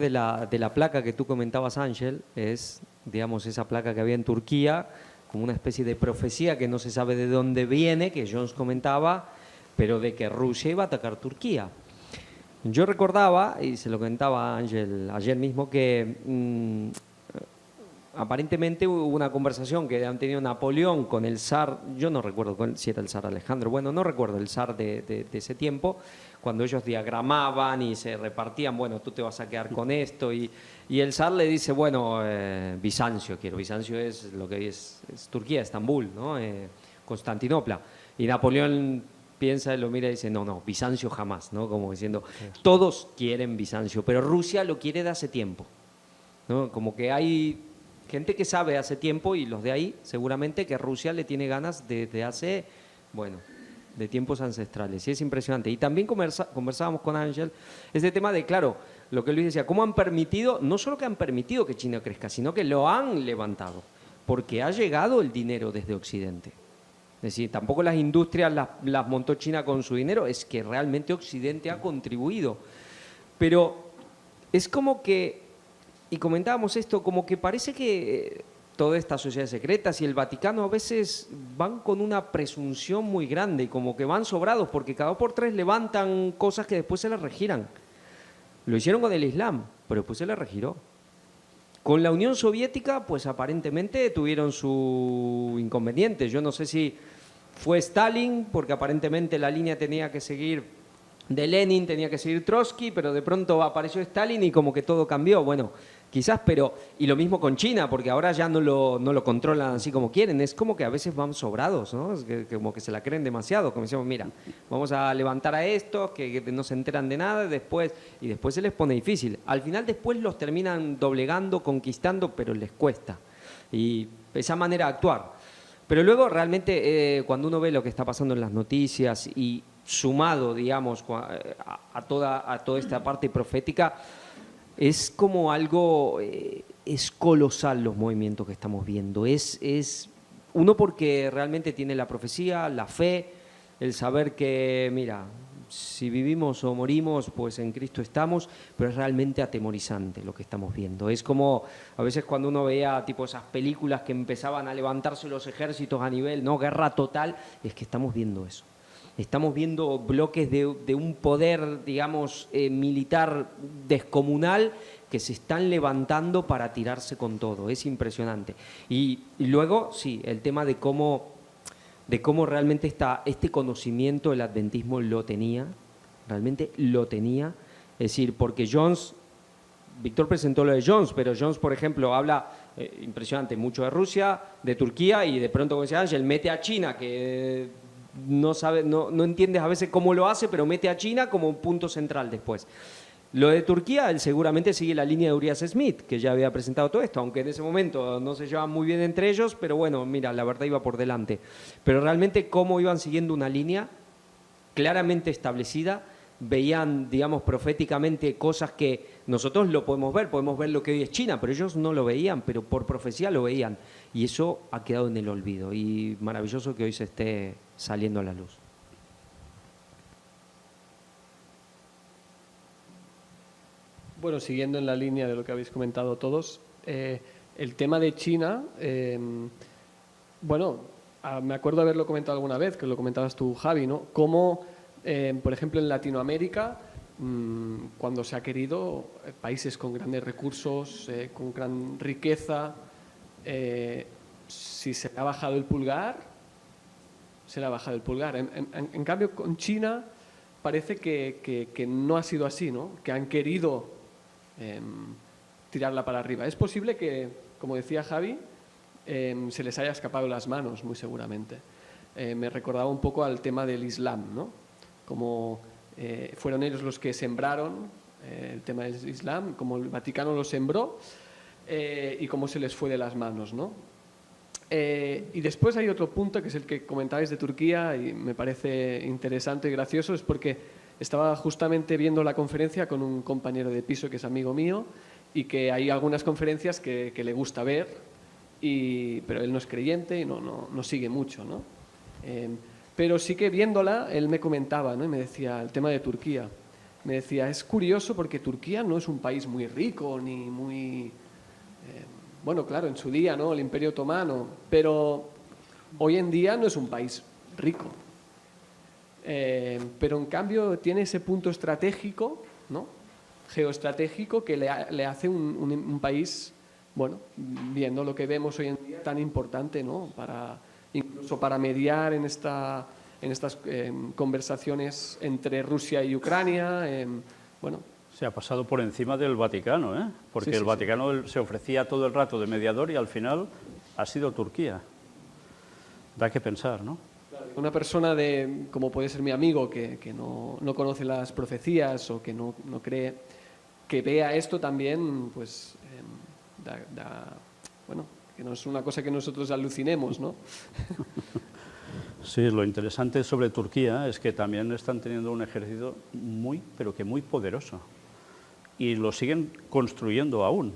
Speaker 2: la placa que tú comentabas, Ángel, es, digamos, esa placa que había en Turquía, como una especie de profecía que no se sabe de dónde viene, que Jones comentaba, pero de que Rusia iba a atacar Turquía. Yo recordaba, y se lo comentaba a Ángel ayer mismo, que aparentemente hubo una conversación que han tenido Napoleón con el zar, yo no recuerdo si era el zar Alejandro, bueno, no recuerdo el zar de ese tiempo, cuando ellos diagramaban y se repartían, bueno, tú te vas a quedar con esto, y el zar le dice, bueno, Bizancio quiero, Bizancio es lo que es Turquía, Estambul, ¿no? Constantinopla, y Napoleón piensa, lo mira y dice, no, Bizancio jamás, ¿no? Como diciendo, todos quieren Bizancio, pero Rusia lo quiere de hace tiempo, ¿no? Como que hay gente que sabe hace tiempo, y los de ahí seguramente, que Rusia le tiene ganas desde hace, bueno, de tiempos ancestrales, y es impresionante. Y también conversábamos con Ángel ese tema de, claro, lo que Luis decía, cómo han permitido, no solo que han permitido que China crezca, sino que lo han levantado, porque ha llegado el dinero desde Occidente. Es decir, tampoco las industrias las montó China con su dinero, es que realmente Occidente ha contribuido. Pero es como que, y comentábamos esto, como que parece que todas estas sociedades secretas y el Vaticano a veces van con una presunción muy grande, y como que van sobrados, porque cada 2 por 3 levantan cosas que después se les regiran. Lo hicieron con el Islam, pero después se les regiró. Con la Unión Soviética, pues aparentemente tuvieron su inconveniente. Yo no sé si fue Stalin, porque aparentemente la línea tenía que seguir de Lenin, tenía que seguir Trotsky, pero de pronto apareció Stalin y como que todo cambió. Bueno, quizás, pero... Y lo mismo con China, porque ahora ya no lo controlan así como quieren. Es como que a veces van sobrados, ¿no? Es que, como que se la creen demasiado. Como decimos, mira, vamos a levantar a estos que no se enteran de nada, y después se les pone difícil. Al final después los terminan doblegando, conquistando, pero les cuesta. Y esa manera de actuar. Pero luego realmente cuando uno ve lo que está pasando en las noticias y sumado, digamos, a toda esta parte profética, es como algo, es colosal los movimientos que estamos viendo. Es uno, porque realmente tiene la profecía, la fe, el saber que, mira, si vivimos o morimos, pues en Cristo estamos, pero es realmente atemorizante lo que estamos viendo. Es como a veces cuando uno veía tipo esas películas que empezaban a levantarse los ejércitos a nivel, ¿no?, guerra total, es que estamos viendo eso. Estamos viendo bloques de un poder, digamos, militar descomunal, que se están levantando para tirarse con todo. Es impresionante. Y luego, sí, el tema de cómo realmente este conocimiento el adventismo lo tenía, realmente lo tenía. Es decir, porque Jones, Víctor presentó lo de Jones, pero Jones, por ejemplo, habla, impresionante, mucho de Rusia, de Turquía, y de pronto, como decía Ángel, mete a China, que no entiendes a veces cómo lo hace, pero mete a China como un punto central después. Lo de Turquía, él seguramente sigue la línea de Urias Smith, que ya había presentado todo esto, aunque en ese momento no se llevaban muy bien entre ellos, pero bueno, mira, la verdad iba por delante. Pero realmente cómo iban siguiendo una línea claramente establecida, veían, digamos, proféticamente cosas que nosotros lo podemos ver lo que hoy es China, pero ellos no lo veían, pero por profecía lo veían. Y eso ha quedado en el olvido, y maravilloso que hoy se esté saliendo a la luz.
Speaker 3: Bueno, siguiendo en la línea de lo que habéis comentado todos, el tema de China, bueno, me acuerdo haberlo comentado alguna vez, que lo comentabas tú, Javi, ¿no? Cómo, por ejemplo, en Latinoamérica, cuando se ha querido, países con grandes recursos, con gran riqueza, si se le ha bajado el pulgar, se le ha bajado el pulgar. En cambio, con China parece que no ha sido así, ¿no? Que han querido tirarla para arriba. Es posible que, como decía Javi, se les haya escapado las manos, muy seguramente. Me recordaba un poco al tema del Islam, ¿no? Como fueron ellos los que sembraron el tema del Islam, como el Vaticano lo sembró y cómo se les fue de las manos, ¿no? Y después hay otro punto, que es el que comentabais de Turquía, y me parece interesante y gracioso, es porque estaba justamente viendo la conferencia con un compañero de piso que es amigo mío, y que hay algunas conferencias que le gusta ver, pero él no es creyente y no sigue mucho, ¿no? Pero sí que viéndola, él me comentaba, ¿no? Y me decía el tema de Turquía. Me decía, es curioso porque Turquía no es un país muy rico ni muy... bueno, claro, en su día, ¿no? El Imperio Otomano, pero hoy en día no es un país rico. Pero en cambio tiene ese punto estratégico, ¿no? Geoestratégico, que le hace un país, bueno, viendo lo que vemos hoy en día, tan importante, ¿no? Incluso para mediar en estas conversaciones entre Rusia y Ucrania, bueno.
Speaker 1: Se ha pasado por encima del Vaticano, ¿eh? Porque
Speaker 3: Sí,
Speaker 1: el Vaticano se ofrecía todo el rato de mediador y al final ha sido Turquía. Da que pensar, ¿no?
Speaker 3: Una persona como puede ser mi amigo, que no conoce las profecías o que no cree, que vea esto también, pues, bueno, que no es una cosa que nosotros alucinemos, ¿no?
Speaker 1: Sí, lo interesante sobre Turquía es que también están teniendo un ejército pero que muy poderoso. Y lo siguen construyendo aún.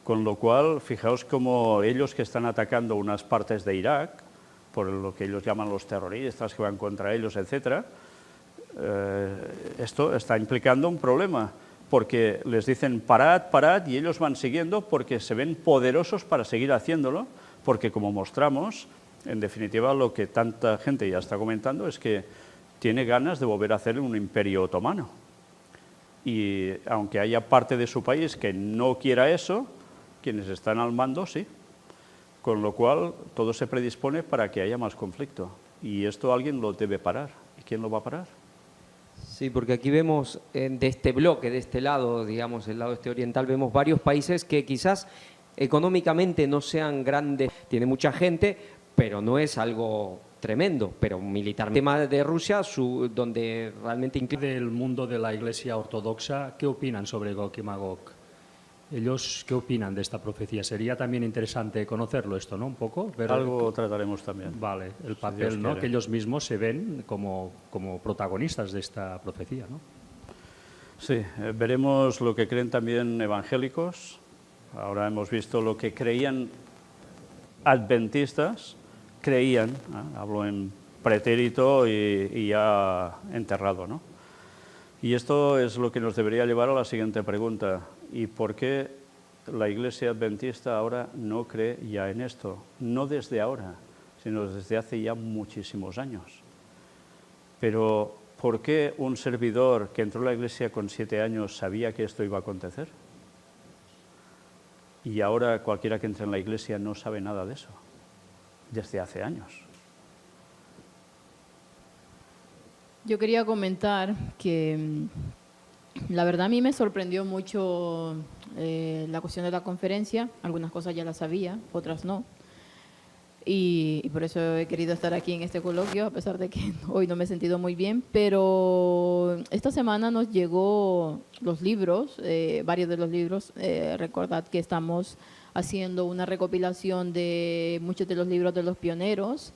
Speaker 1: Con lo cual, fijaos cómo ellos que están atacando unas partes de Irak, por lo que ellos llaman los terroristas que van contra ellos, etc., esto está implicando un problema, porque les dicen parad, parad, y ellos van siguiendo porque se ven poderosos para seguir haciéndolo, porque como mostramos, en definitiva lo que tanta gente ya está comentando es que tiene ganas de volver a hacer un imperio otomano. Y aunque haya parte de su país que no quiera eso, quienes están al mando sí. Con lo cual todo se predispone para que haya más conflicto. Y esto alguien lo debe parar. ¿Y quién lo va a parar?
Speaker 2: Sí, porque aquí vemos de este bloque, de este lado, digamos, el lado oriental, vemos varios países que quizás económicamente no sean grandes, tiene mucha gente, pero no es algo tremendo, pero militarmente. El tema de Rusia, donde realmente
Speaker 4: del mundo de la Iglesia Ortodoxa, ¿qué opinan sobre Gog y Magog? ¿Ellos qué opinan de esta profecía? Sería también interesante conocerlo esto, ¿no? Un poco.
Speaker 1: Algo trataremos también.
Speaker 4: Vale, el papel, ¿no? Que ellos mismos se ven como protagonistas de esta profecía, ¿no?
Speaker 1: Sí, veremos lo que creen también evangélicos. Ahora hemos visto lo que creían adventistas, hablo en pretérito y ya enterrado, ¿no? Y esto es lo que nos debería llevar a la siguiente pregunta. ¿Y por qué la Iglesia Adventista ahora no cree ya en esto? No desde ahora, sino desde hace ya muchísimos años. Pero, ¿por qué un servidor que entró a la Iglesia con 7 años sabía que esto iba a acontecer? Y ahora cualquiera que entre en la Iglesia no sabe nada de eso, desde hace años.
Speaker 6: Yo quería comentar que la verdad a mí me sorprendió mucho la cuestión de la conferencia. Algunas cosas ya las sabía, otras no. Y por eso he querido estar aquí en este coloquio, a pesar de que hoy no me he sentido muy bien. Pero esta semana nos llegó los libros, varios de los libros. Recordad que estamos haciendo una recopilación de muchos de los libros de los pioneros,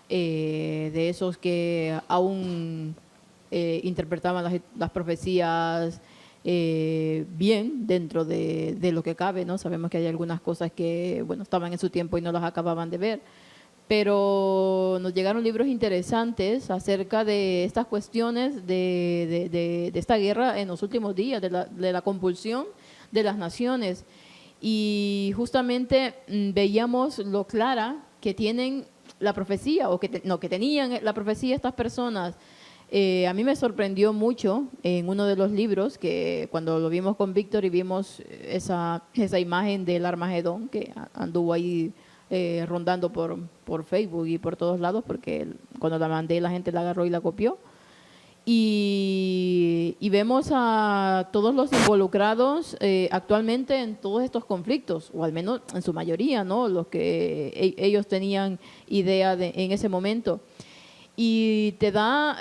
Speaker 6: de esos que aún interpretaban las profecías bien dentro de lo que cabe, ¿no? Sabemos que hay algunas cosas que, bueno, estaban en su tiempo y no las acababan de ver, pero nos llegaron libros interesantes acerca de estas cuestiones de esta guerra en los últimos días, de la compulsión de las naciones. Y justamente veíamos lo clara que tienen la profecía, o que tenían la profecía estas personas. A mí me sorprendió mucho en uno de los libros, que cuando lo vimos con Víctor y vimos esa imagen del Armagedón que anduvo ahí rondando por Facebook y por todos lados, porque cuando la mandé la gente la agarró y la copió. Y vemos a todos los involucrados actualmente en todos estos conflictos, o al menos en su mayoría, ¿no? Los que ellos tenían idea en ese momento. Y te da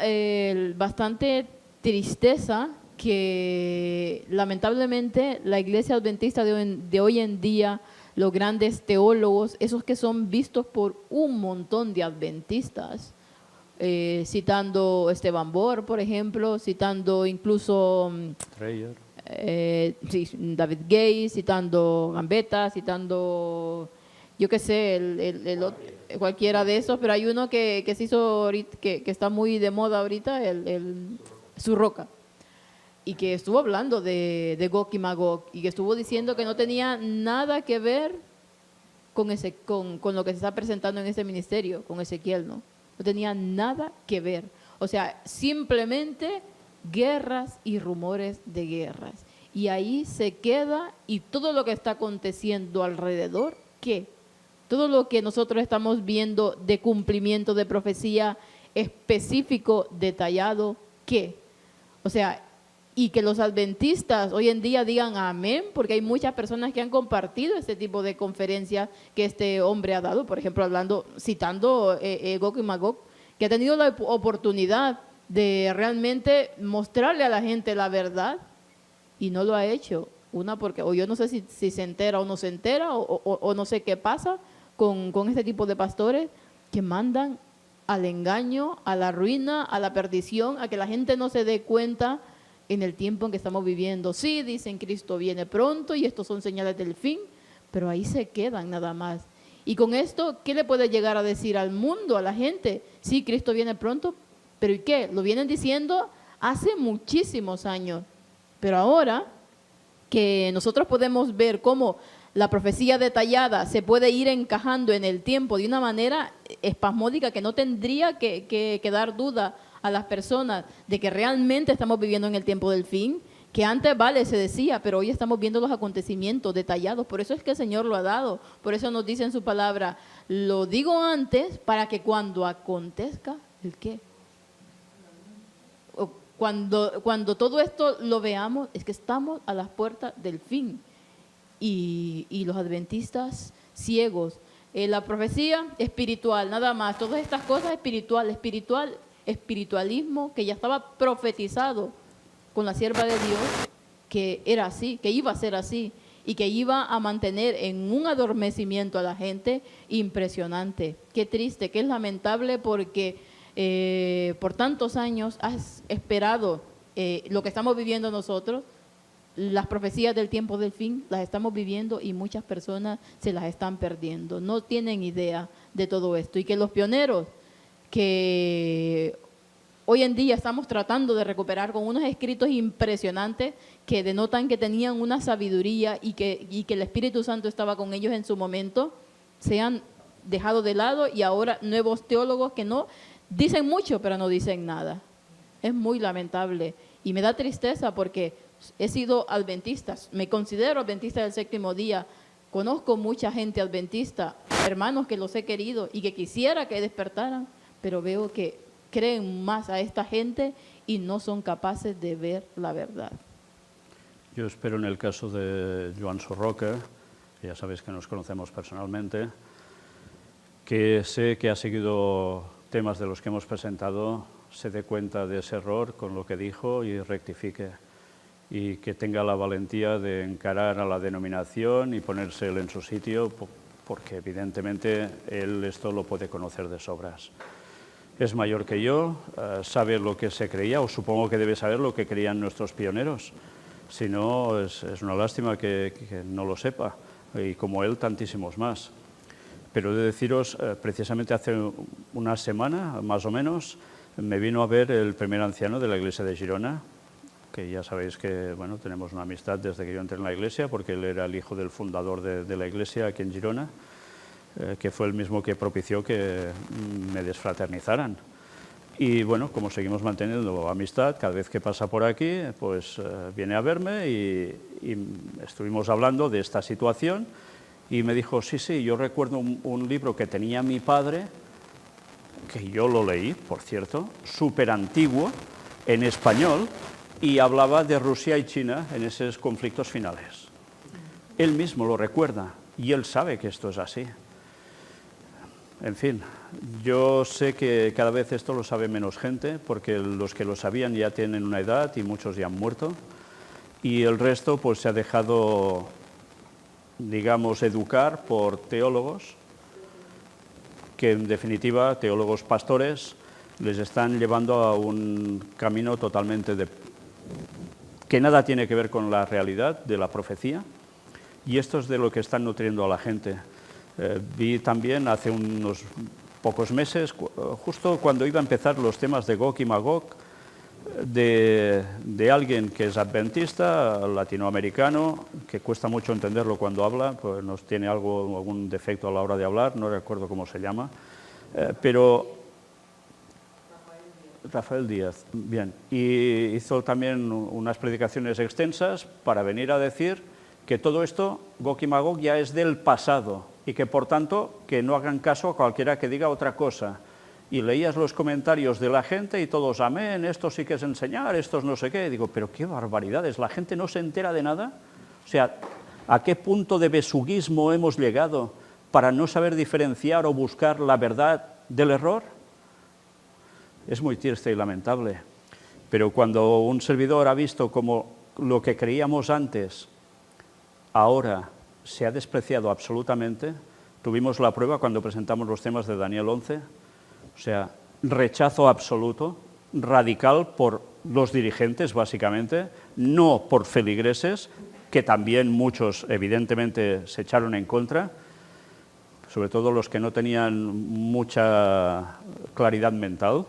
Speaker 6: bastante tristeza que lamentablemente la iglesia adventista de hoy en día, los grandes teólogos, esos que son vistos por un montón de adventistas, citando Esteban Bor, por ejemplo, citando incluso sí, David Gay, citando Gambetta, citando, yo qué sé, cualquiera de esos, pero hay uno que se hizo ahorita, que está muy de moda ahorita, Surroca, y que estuvo hablando de Gog y Magog, y que estuvo diciendo que no tenía nada que ver con lo que se está presentando en ese ministerio, con Ezequiel, ¿no? No tenía nada que ver. O sea, simplemente guerras y rumores de guerras. Y ahí se queda, y todo lo que está aconteciendo alrededor, ¿qué? Todo lo que nosotros estamos viendo de cumplimiento de profecía específico, detallado, ¿qué? O sea, y que los adventistas hoy en día digan amén, porque hay muchas personas que han compartido este tipo de conferencias que este hombre ha dado, por ejemplo, citando Gog y Magog, que ha tenido la oportunidad de realmente mostrarle a la gente la verdad y no lo ha hecho. Porque o yo no sé si se entera o no se entera, o no sé qué pasa con este tipo de pastores que mandan al engaño, a la ruina, a la perdición, a que la gente no se dé cuenta en el tiempo en que estamos viviendo. Sí, dicen Cristo viene pronto y estos son señales del fin, pero ahí se quedan nada más. Y con esto, ¿qué le puede llegar a decir al mundo, a la gente? Sí, Cristo viene pronto, pero ¿y qué? Lo vienen diciendo hace muchísimos años. Pero ahora que nosotros podemos ver cómo la profecía detallada se puede ir encajando en el tiempo de una manera espasmódica que no tendría que dar duda a las personas de que realmente estamos viviendo en el tiempo del fin, que antes, vale, se decía, pero hoy estamos viendo los acontecimientos detallados. Por eso es que el Señor lo ha dado. Por eso nos dice en su palabra, lo digo antes para que cuando acontezca, ¿el qué? Cuando todo esto lo veamos, es que estamos a las puertas del fin. Y los adventistas ciegos, la profecía espiritual, nada más, todas estas cosas espiritualismo que ya estaba profetizado con la sierva de Dios, que era así, que iba a ser así y que iba a mantener en un adormecimiento a la gente impresionante. Qué triste, qué lamentable, porque por tantos años has esperado lo que estamos viviendo nosotros. Las profecías del tiempo del fin las estamos viviendo y muchas personas se las están perdiendo. No tienen idea de todo esto. Y que los pioneros que hoy en día estamos tratando de recuperar con unos escritos impresionantes que denotan que tenían una sabiduría y que el Espíritu Santo estaba con ellos en su momento, se han dejado de lado y ahora nuevos teólogos que no dicen mucho pero no dicen nada. Es muy lamentable y me da tristeza porque he sido adventista, me considero adventista del séptimo día, conozco mucha gente adventista, hermanos que los he querido y que quisiera que despertaran, pero veo que creen más a esta gente y no son capaces de ver la verdad.
Speaker 1: Yo espero en el caso de Joan Surroca, que ya sabéis que nos conocemos personalmente, que sé que ha seguido temas de los que hemos presentado, se dé cuenta de ese error con lo que dijo y rectifique, y que tenga la valentía de encarar a la denominación y ponerse él en su sitio, porque evidentemente él esto lo puede conocer de sobras. Es mayor que yo, sabe lo que se creía, o supongo que debe saber lo que creían nuestros pioneros. Si no, es una lástima que no lo sepa, y como él, tantísimos más. Pero he de deciros, precisamente hace una semana, más o menos, me vino a ver el primer anciano de la iglesia de Girona, que ya sabéis que bueno, tenemos una amistad desde que yo entré en la iglesia, porque él era el hijo del fundador de la iglesia aquí en Girona, que fue el mismo que propició que me desfraternizaran. Y bueno, como seguimos manteniendo amistad, cada vez que pasa por aquí, pues viene a verme y estuvimos hablando de esta situación y me dijo, sí, yo recuerdo un libro que tenía mi padre, que yo lo leí, por cierto, súper antiguo, en español, y hablaba de Rusia y China en esos conflictos finales. Él mismo lo recuerda y él sabe que esto es así. En fin, yo sé que cada vez esto lo sabe menos gente, porque los que lo sabían ya tienen una edad y muchos ya han muerto, y el resto pues se ha dejado, digamos, educar por teólogos, que en definitiva, teólogos pastores, les están llevando a un camino totalmente que nada tiene que ver con la realidad de la profecía, y esto es de lo que están nutriendo a la gente. Vi también hace unos pocos meses, justo cuando iba a empezar los temas de Gog y Magog, de alguien que es adventista, latinoamericano, que cuesta mucho entenderlo cuando habla, pues nos tiene algún defecto a la hora de hablar, no recuerdo cómo se llama, pero Rafael Díaz, bien, y hizo también unas predicaciones extensas para venir a decir que todo esto, Gog y Magog, ya es del pasado y que por tanto que no hagan caso a cualquiera que diga otra cosa. Y leías los comentarios de la gente y todos, amén, esto sí que es enseñar, esto es no sé qué. Y digo, pero qué barbaridades, ¿la gente no se entera de nada? O sea, ¿a qué punto de besuguismo hemos llegado para no saber diferenciar o buscar la verdad del error? Es muy triste y lamentable. Pero cuando un servidor ha visto como lo que creíamos antes, ahora se ha despreciado absolutamente, tuvimos la prueba cuando presentamos los temas de Daniel 11, o sea, rechazo absoluto, radical por los dirigentes, básicamente, no por feligreses, que también muchos, evidentemente, se echaron en contra, sobre todo los que no tenían mucha claridad mental,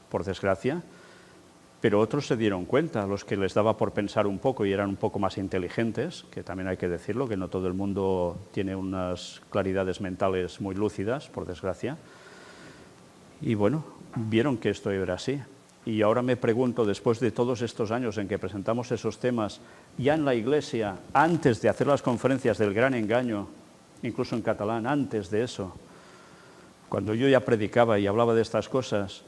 Speaker 1: por desgracia, pero otros se dieron cuenta, los que les daba por pensar un poco y eran un poco más inteligentes, que también hay que decirlo, que no todo el mundo tiene unas claridades mentales muy lúcidas, por desgracia. Y bueno, vieron que esto era así. Y ahora me pregunto, después de todos estos años en que presentamos esos temas, ya en la Iglesia, antes de hacer las conferencias del gran engaño, incluso en catalán, antes de eso, cuando yo ya predicaba y hablaba de estas cosas,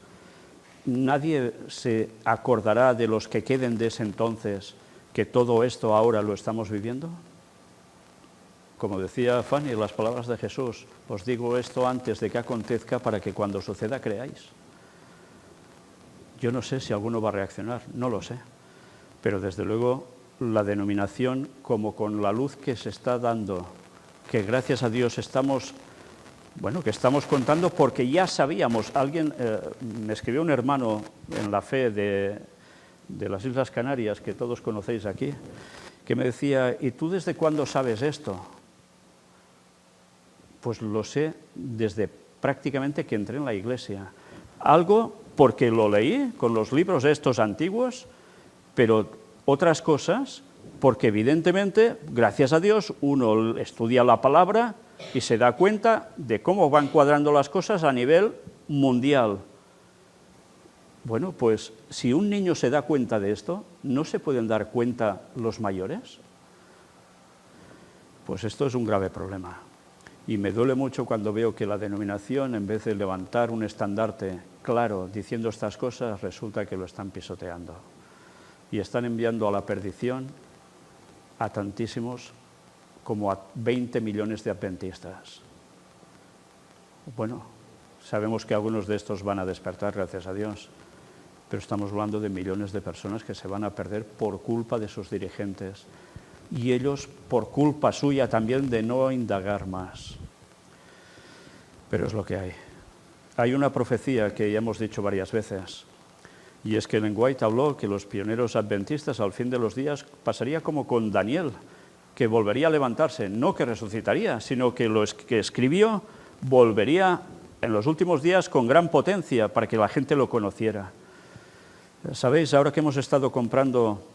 Speaker 1: nadie se acordará de los que queden de ese entonces que todo esto ahora lo estamos viviendo. Como decía Fanny, las palabras de Jesús, os digo esto antes de que acontezca para que cuando suceda creáis. Yo no sé si alguno va a reaccionar, no lo sé, pero desde luego la denominación, como con la luz que se está dando, que gracias a Dios estamos contando porque ya sabíamos, me escribió un hermano en la fe de las Islas Canarias, que todos conocéis aquí, que me decía, ¿y tú desde cuándo sabes esto? Pues lo sé desde prácticamente que entré en la Iglesia. Algo porque lo leí con los libros estos antiguos, pero otras cosas porque evidentemente, gracias a Dios, uno estudia la palabra y se da cuenta de cómo van cuadrando las cosas a nivel mundial. Bueno, pues si un niño se da cuenta de esto, ¿no se pueden dar cuenta los mayores? Pues esto es un grave problema. Y me duele mucho cuando veo que la denominación, en vez de levantar un estandarte claro diciendo estas cosas, resulta que lo están pisoteando. Y están enviando a la perdición a tantísimos como a 20 millones de adventistas. Bueno, sabemos que algunos de estos van a despertar, gracias a Dios, pero estamos hablando de millones de personas que se van a perder por culpa de sus dirigentes y ellos por culpa suya también de no indagar más. Pero es lo que hay. Hay una profecía que ya hemos dicho varias veces, y es que Ellen White habló que los pioneros adventistas al fin de los días pasaría como con Daniel, que volvería a levantarse, no que resucitaría, sino que lo que escribió volvería en los últimos días con gran potencia para que la gente lo conociera. Sabéis, ahora que hemos estado comprando,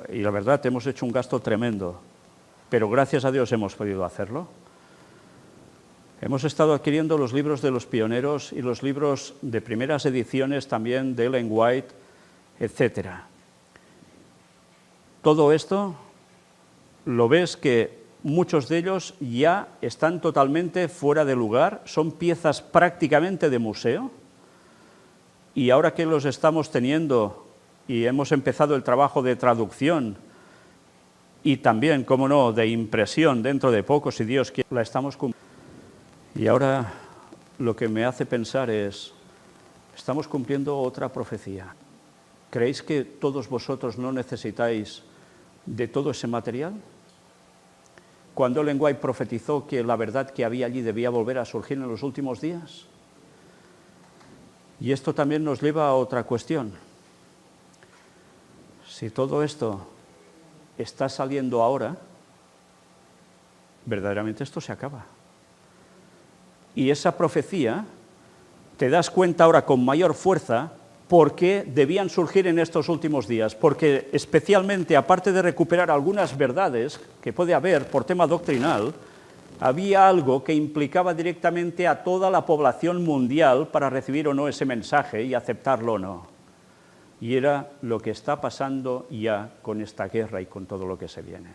Speaker 1: y la verdad hemos hecho un gasto tremendo, pero gracias a Dios hemos podido hacerlo, hemos estado adquiriendo los libros de los pioneros y los libros de primeras ediciones también de Ellen White, etc. Todo esto lo ves que muchos de ellos ya están totalmente fuera de lugar, son piezas prácticamente de museo, y ahora que los estamos teniendo y hemos empezado el trabajo de traducción y también, cómo no, de impresión dentro de poco, si Dios quiere, la estamos cumpliendo. Y ahora lo que me hace pensar es, estamos cumpliendo otra profecía. ¿Creéis que todos vosotros no necesitáis de todo ese material? Cuando Ellen White profetizó que la verdad que había allí debía volver a surgir en los últimos días. Y esto también nos lleva a otra cuestión. Si todo esto está saliendo ahora, verdaderamente esto se acaba. Y esa profecía, te das cuenta ahora con mayor fuerza por qué debían surgir en estos últimos días. Porque especialmente, aparte de recuperar algunas verdades que puede haber por tema doctrinal, había algo que implicaba directamente a toda la población mundial para recibir o no ese mensaje y aceptarlo o no. Y era lo que está pasando ya con esta guerra y con todo lo que se viene.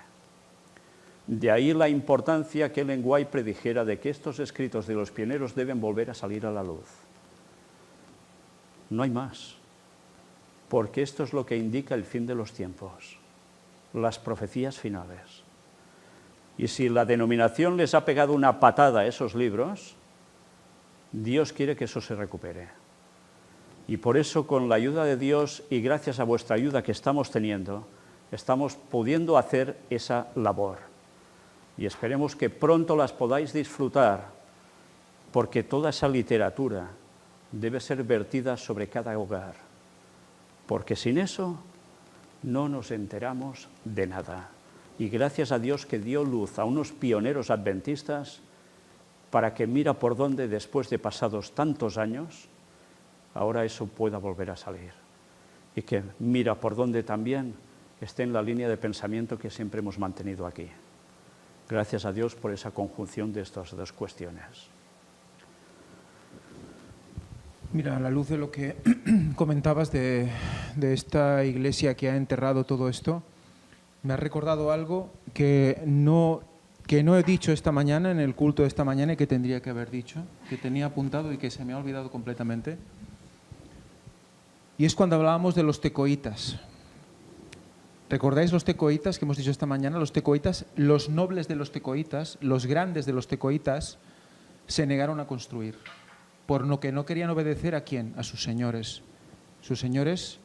Speaker 1: De ahí la importancia que Ellen White predijera de que estos escritos de los pioneros deben volver a salir a la luz. No hay más, porque esto es lo que indica el fin de los tiempos, las profecías finales. Y si la denominación les ha pegado una patada a esos libros, Dios quiere que eso se recupere. Y por eso, con la ayuda de Dios y gracias a vuestra ayuda que estamos teniendo, estamos pudiendo hacer esa labor. Y esperemos que pronto las podáis disfrutar, porque toda esa literatura debe ser vertida sobre cada hogar, porque sin eso no nos enteramos de nada. Y gracias a Dios que dio luz a unos pioneros adventistas para que mira por dónde, después de pasados tantos años, ahora eso pueda volver a salir. Y que mira por dónde también esté en la línea de pensamiento que siempre hemos mantenido aquí. Gracias a Dios por esa conjunción de estas dos cuestiones.
Speaker 5: Mira, a la luz de lo que comentabas de esta iglesia que ha enterrado todo esto, me ha recordado algo que no he dicho esta mañana, en el culto de esta mañana, y que tendría que haber dicho, que tenía apuntado y que se me ha olvidado completamente. Y es cuando hablábamos de los tecoitas. ¿Recordáis los tecoitas que hemos dicho esta mañana? Los tecoitas, los nobles de los tecoitas, los grandes de los tecoitas, se negaron a construir. Por lo que no querían obedecer ¿a quién? A sus señores. Sus señores,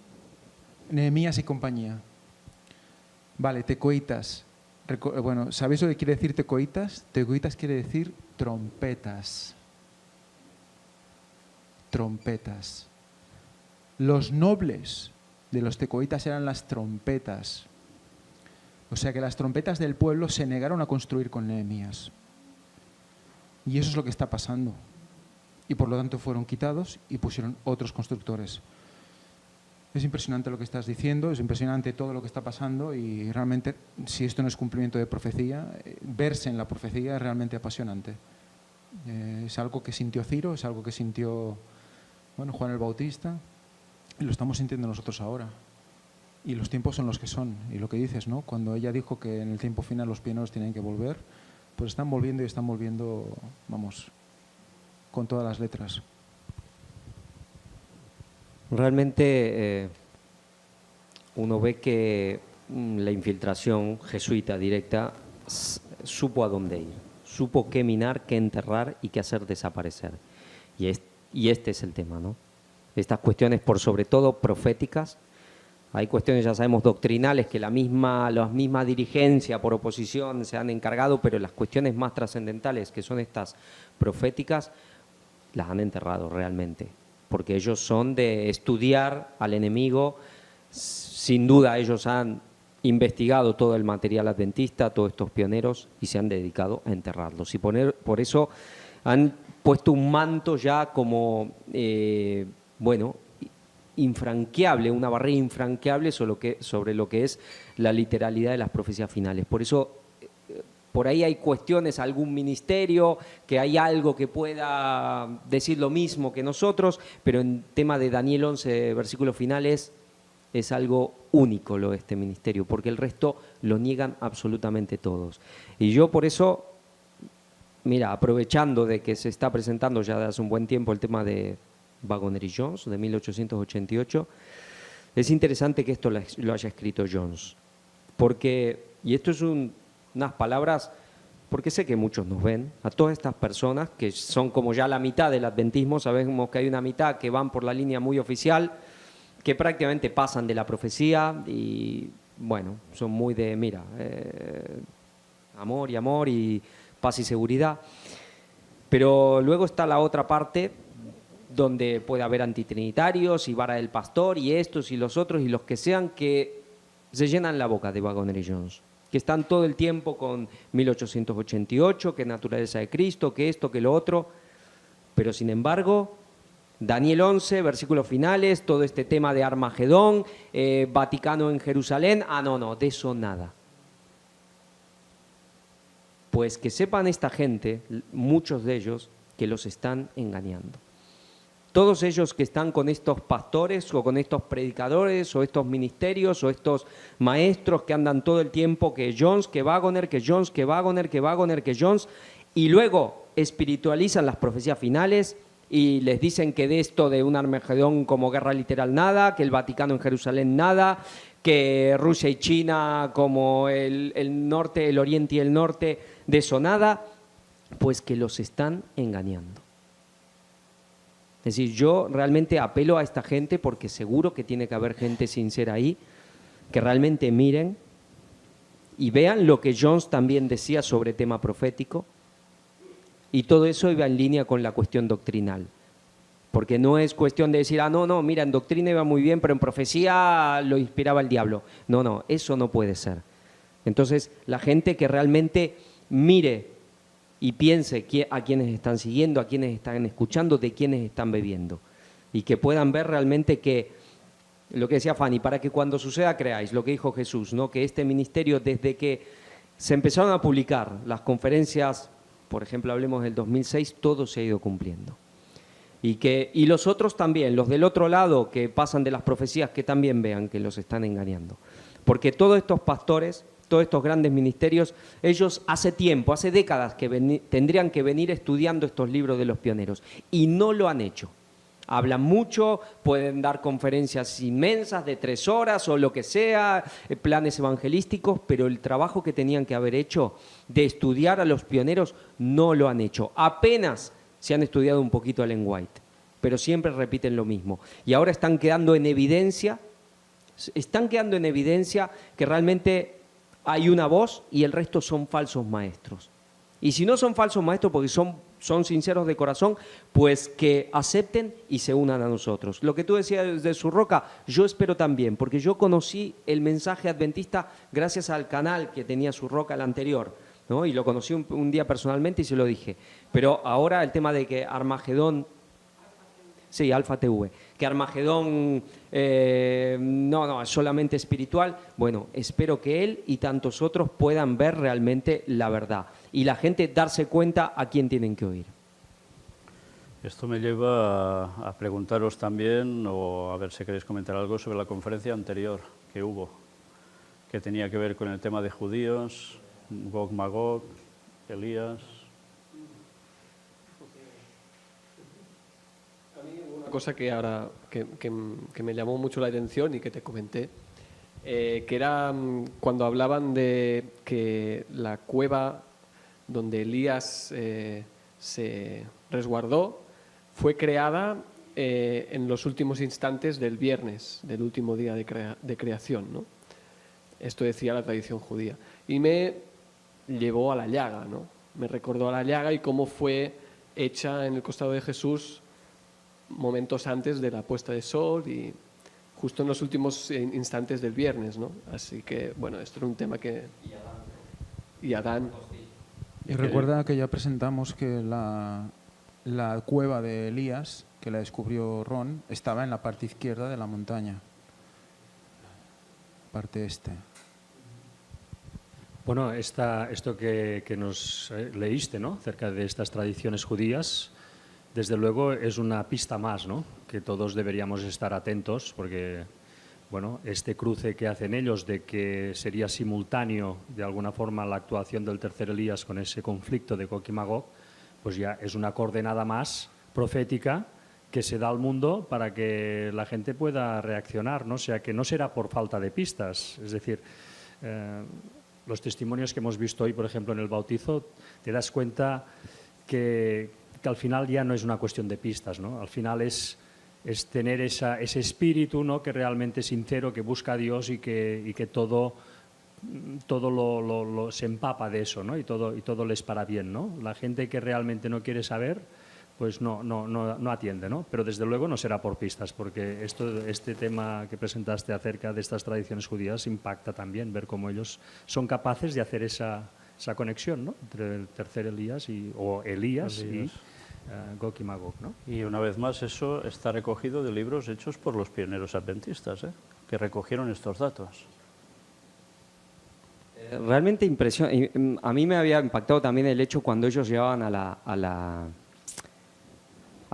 Speaker 5: Nehemías y compañía. Vale, tecoitas. Bueno, ¿sabéis lo que quiere decir tecoitas? Tecoitas quiere decir trompetas. Trompetas. Los nobles de los tecoitas eran las trompetas. O sea que las trompetas del pueblo se negaron a construir con Nehemías. Y eso es lo que está pasando. Y por lo tanto fueron quitados y pusieron otros constructores. Es impresionante lo que estás diciendo, es impresionante todo lo que está pasando y realmente, si esto no es cumplimiento de profecía, verse en la profecía es realmente apasionante. Es algo que sintió Ciro, es algo que sintió Juan el Bautista y lo estamos sintiendo nosotros ahora. Y los tiempos son los que son. Y lo que dices, ¿no? Cuando ella dijo que en el tiempo final los pioneros tienen que volver, pues están volviendo y están volviendo, vamos, con todas las letras.
Speaker 2: Realmente uno ve que la infiltración jesuita directa supo a dónde ir, supo qué minar, qué enterrar y qué hacer desaparecer. Y este es el tema, ¿no? Estas cuestiones, por sobre todo proféticas, hay cuestiones, ya sabemos, doctrinales que la misma dirigencia por oposición se han encargado, pero las cuestiones más trascendentales, que son estas proféticas, las han enterrado realmente, porque ellos son de estudiar al enemigo. Sin duda ellos han investigado todo el material adventista, todos estos pioneros, y se han dedicado a enterrarlos. Y por eso han puesto un manto ya como, infranqueable, una barrera infranqueable sobre lo que es la literalidad de las profecías finales. Por eso, por ahí hay cuestiones, algún ministerio, que hay algo que pueda decir lo mismo que nosotros, pero en tema de Daniel 11, versículos finales, es algo único lo de este ministerio, porque el resto lo niegan absolutamente todos. Y yo por eso, mira, aprovechando de que se está presentando ya de hace un buen tiempo el tema de Wagoner y Jones, de 1888, es interesante que esto lo haya escrito Jones, porque, y esto es unas palabras porque sé que muchos nos ven, a todas estas personas que son como ya la mitad del adventismo, sabemos que hay una mitad que van por la línea muy oficial, que prácticamente pasan de la profecía y, bueno, son muy de, mira, amor y paz y seguridad. Pero luego está la otra parte donde puede haber antitrinitarios y vara del pastor y estos y los otros y los que sean que se llenan la boca de Waggoner y Jones, que están todo el tiempo con 1888, que naturaleza de Cristo, que esto, que lo otro, pero sin embargo, Daniel 11, versículos finales, todo este tema de Armagedón, Vaticano en Jerusalén, no, de eso nada. Pues que sepan esta gente, muchos de ellos, que los están engañando. Todos ellos que están con estos pastores o con estos predicadores o estos ministerios o estos maestros que andan todo el tiempo que Jones, que Waggoner, que Jones, que Waggoner, que Waggoner, que Jones, y luego espiritualizan las profecías finales y les dicen que de esto de un Armagedón como guerra literal nada, que el Vaticano en Jerusalén nada, que Rusia y China como el norte, el oriente y el norte, de eso nada, pues que los están engañando. Es decir, yo realmente apelo a esta gente porque seguro que tiene que haber gente sincera ahí, que realmente miren y vean lo que Jones también decía sobre tema profético, y todo eso iba en línea con la cuestión doctrinal. Porque no es cuestión de decir, no, mira, en doctrina iba muy bien, pero en profecía lo inspiraba el diablo. No, eso no puede ser. Entonces, la gente que realmente mire y piense a quienes están siguiendo, a quienes están escuchando, de quienes están bebiendo. Y que puedan ver realmente que, lo que decía Fanny, para que cuando suceda creáis, lo que dijo Jesús, ¿no? Que este ministerio, desde que se empezaron a publicar las conferencias, por ejemplo, hablemos del 2006, todo se ha ido cumpliendo. Y los otros también, los del otro lado que pasan de las profecías, que también vean que los están engañando. Porque todos estos pastores, todos estos grandes ministerios, ellos hace tiempo, hace décadas que tendrían que venir estudiando estos libros de los pioneros y no lo han hecho. Hablan mucho, pueden dar conferencias inmensas de 3 horas o lo que sea, planes evangelísticos, pero el trabajo que tenían que haber hecho de estudiar a los pioneros no lo han hecho. Apenas se han estudiado un poquito a Ellen White, pero siempre repiten lo mismo. Y ahora están quedando en evidencia que realmente hay una voz y el resto son falsos maestros. Y si no son falsos maestros porque son sinceros de corazón, pues que acepten y se unan a nosotros. Lo que tú decías de Surroca, yo espero también, porque yo conocí el mensaje adventista gracias al canal que tenía Surroca, el anterior, ¿no? Y lo conocí un día personalmente y se lo dije. Pero ahora el tema de que Armagedón, sí, Alfa TV, que Armagedón no, es solamente espiritual, bueno, espero que él y tantos otros puedan ver realmente la verdad y la gente darse cuenta a quién tienen que oír.
Speaker 1: Esto me lleva a preguntaros también, o a ver si queréis comentar algo sobre la conferencia anterior que hubo, que tenía que ver con el tema de judíos, Gog Magog, Elías.
Speaker 3: Una cosa que ahora que me llamó mucho la atención y que te comenté, que era cuando hablaban de que la cueva donde Elías se resguardó fue creada en los últimos instantes del viernes, del último día de creación, ¿no? Esto decía la tradición judía. Y me llevó a la llaga, ¿no? Me recordó a la llaga y cómo fue hecha en el costado de Jesús momentos antes de la puesta de sol y justo en los últimos instantes del viernes, ¿no? Así que, bueno, esto era un tema que... Y Adán.
Speaker 5: Y recuerda que ya presentamos que la cueva de Elías, que la descubrió Ron, estaba en la parte izquierda de la montaña. Parte este.
Speaker 4: Bueno, esto que nos leíste, ¿no?, acerca de estas tradiciones judías, desde luego es una pista más, ¿no?, que todos deberíamos estar atentos, porque bueno, este cruce que hacen ellos de que sería simultáneo de alguna forma la actuación del tercer Elías con ese conflicto de Gog y Magog, pues ya es una coordenada más profética que se da al mundo para que la gente pueda reaccionar, ¿no? O sea, que no será por falta de pistas, es decir, los testimonios que hemos visto hoy, por ejemplo, en el bautizo, te das cuenta que al final ya no es una cuestión de pistas, ¿no? Al final es tener ese espíritu, ¿no?, que realmente es sincero, que busca a Dios y que todo se empapa de eso, ¿no? Y todo les para bien, ¿no? La gente que realmente no quiere saber, pues no atiende, ¿no? Pero desde luego no será por pistas, porque este tema que presentaste acerca de estas tradiciones judías impacta también, ver cómo ellos son capaces de hacer esa conexión, ¿no?, entre el tercer Elías y Gog y Magog, ¿no?
Speaker 1: Y una vez más eso está recogido de libros hechos por los pioneros adventistas, que recogieron estos datos.
Speaker 2: Realmente impresionante. A mí me había impactado también el hecho cuando ellos llegaban a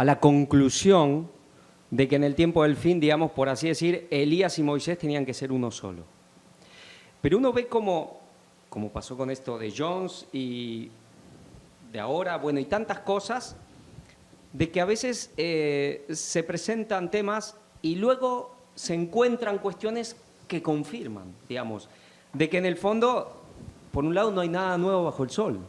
Speaker 2: la conclusión de que en el tiempo del fin, digamos, por así decir, Elías y Moisés tenían que ser uno solo. Pero uno ve como pasó con esto de Jones y de ahora, bueno, y tantas cosas, de que a veces se presentan temas y luego se encuentran cuestiones que confirman, digamos, de que en el fondo, por un lado, no hay nada nuevo bajo el sol.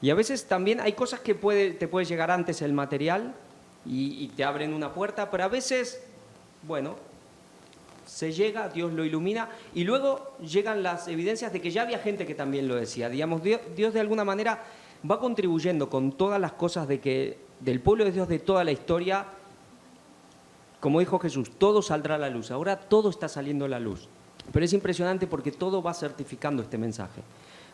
Speaker 2: Y a veces también hay cosas que te puede llegar antes el material y te abren una puerta, pero a veces, bueno, se llega, Dios lo ilumina y luego llegan las evidencias de que ya había gente que también lo decía. Digamos, Dios de alguna manera va contribuyendo con todas las cosas del pueblo de Dios de toda la historia. Como dijo Jesús, todo saldrá a la luz. Ahora todo está saliendo a la luz. Pero es impresionante porque todo va certificando este mensaje.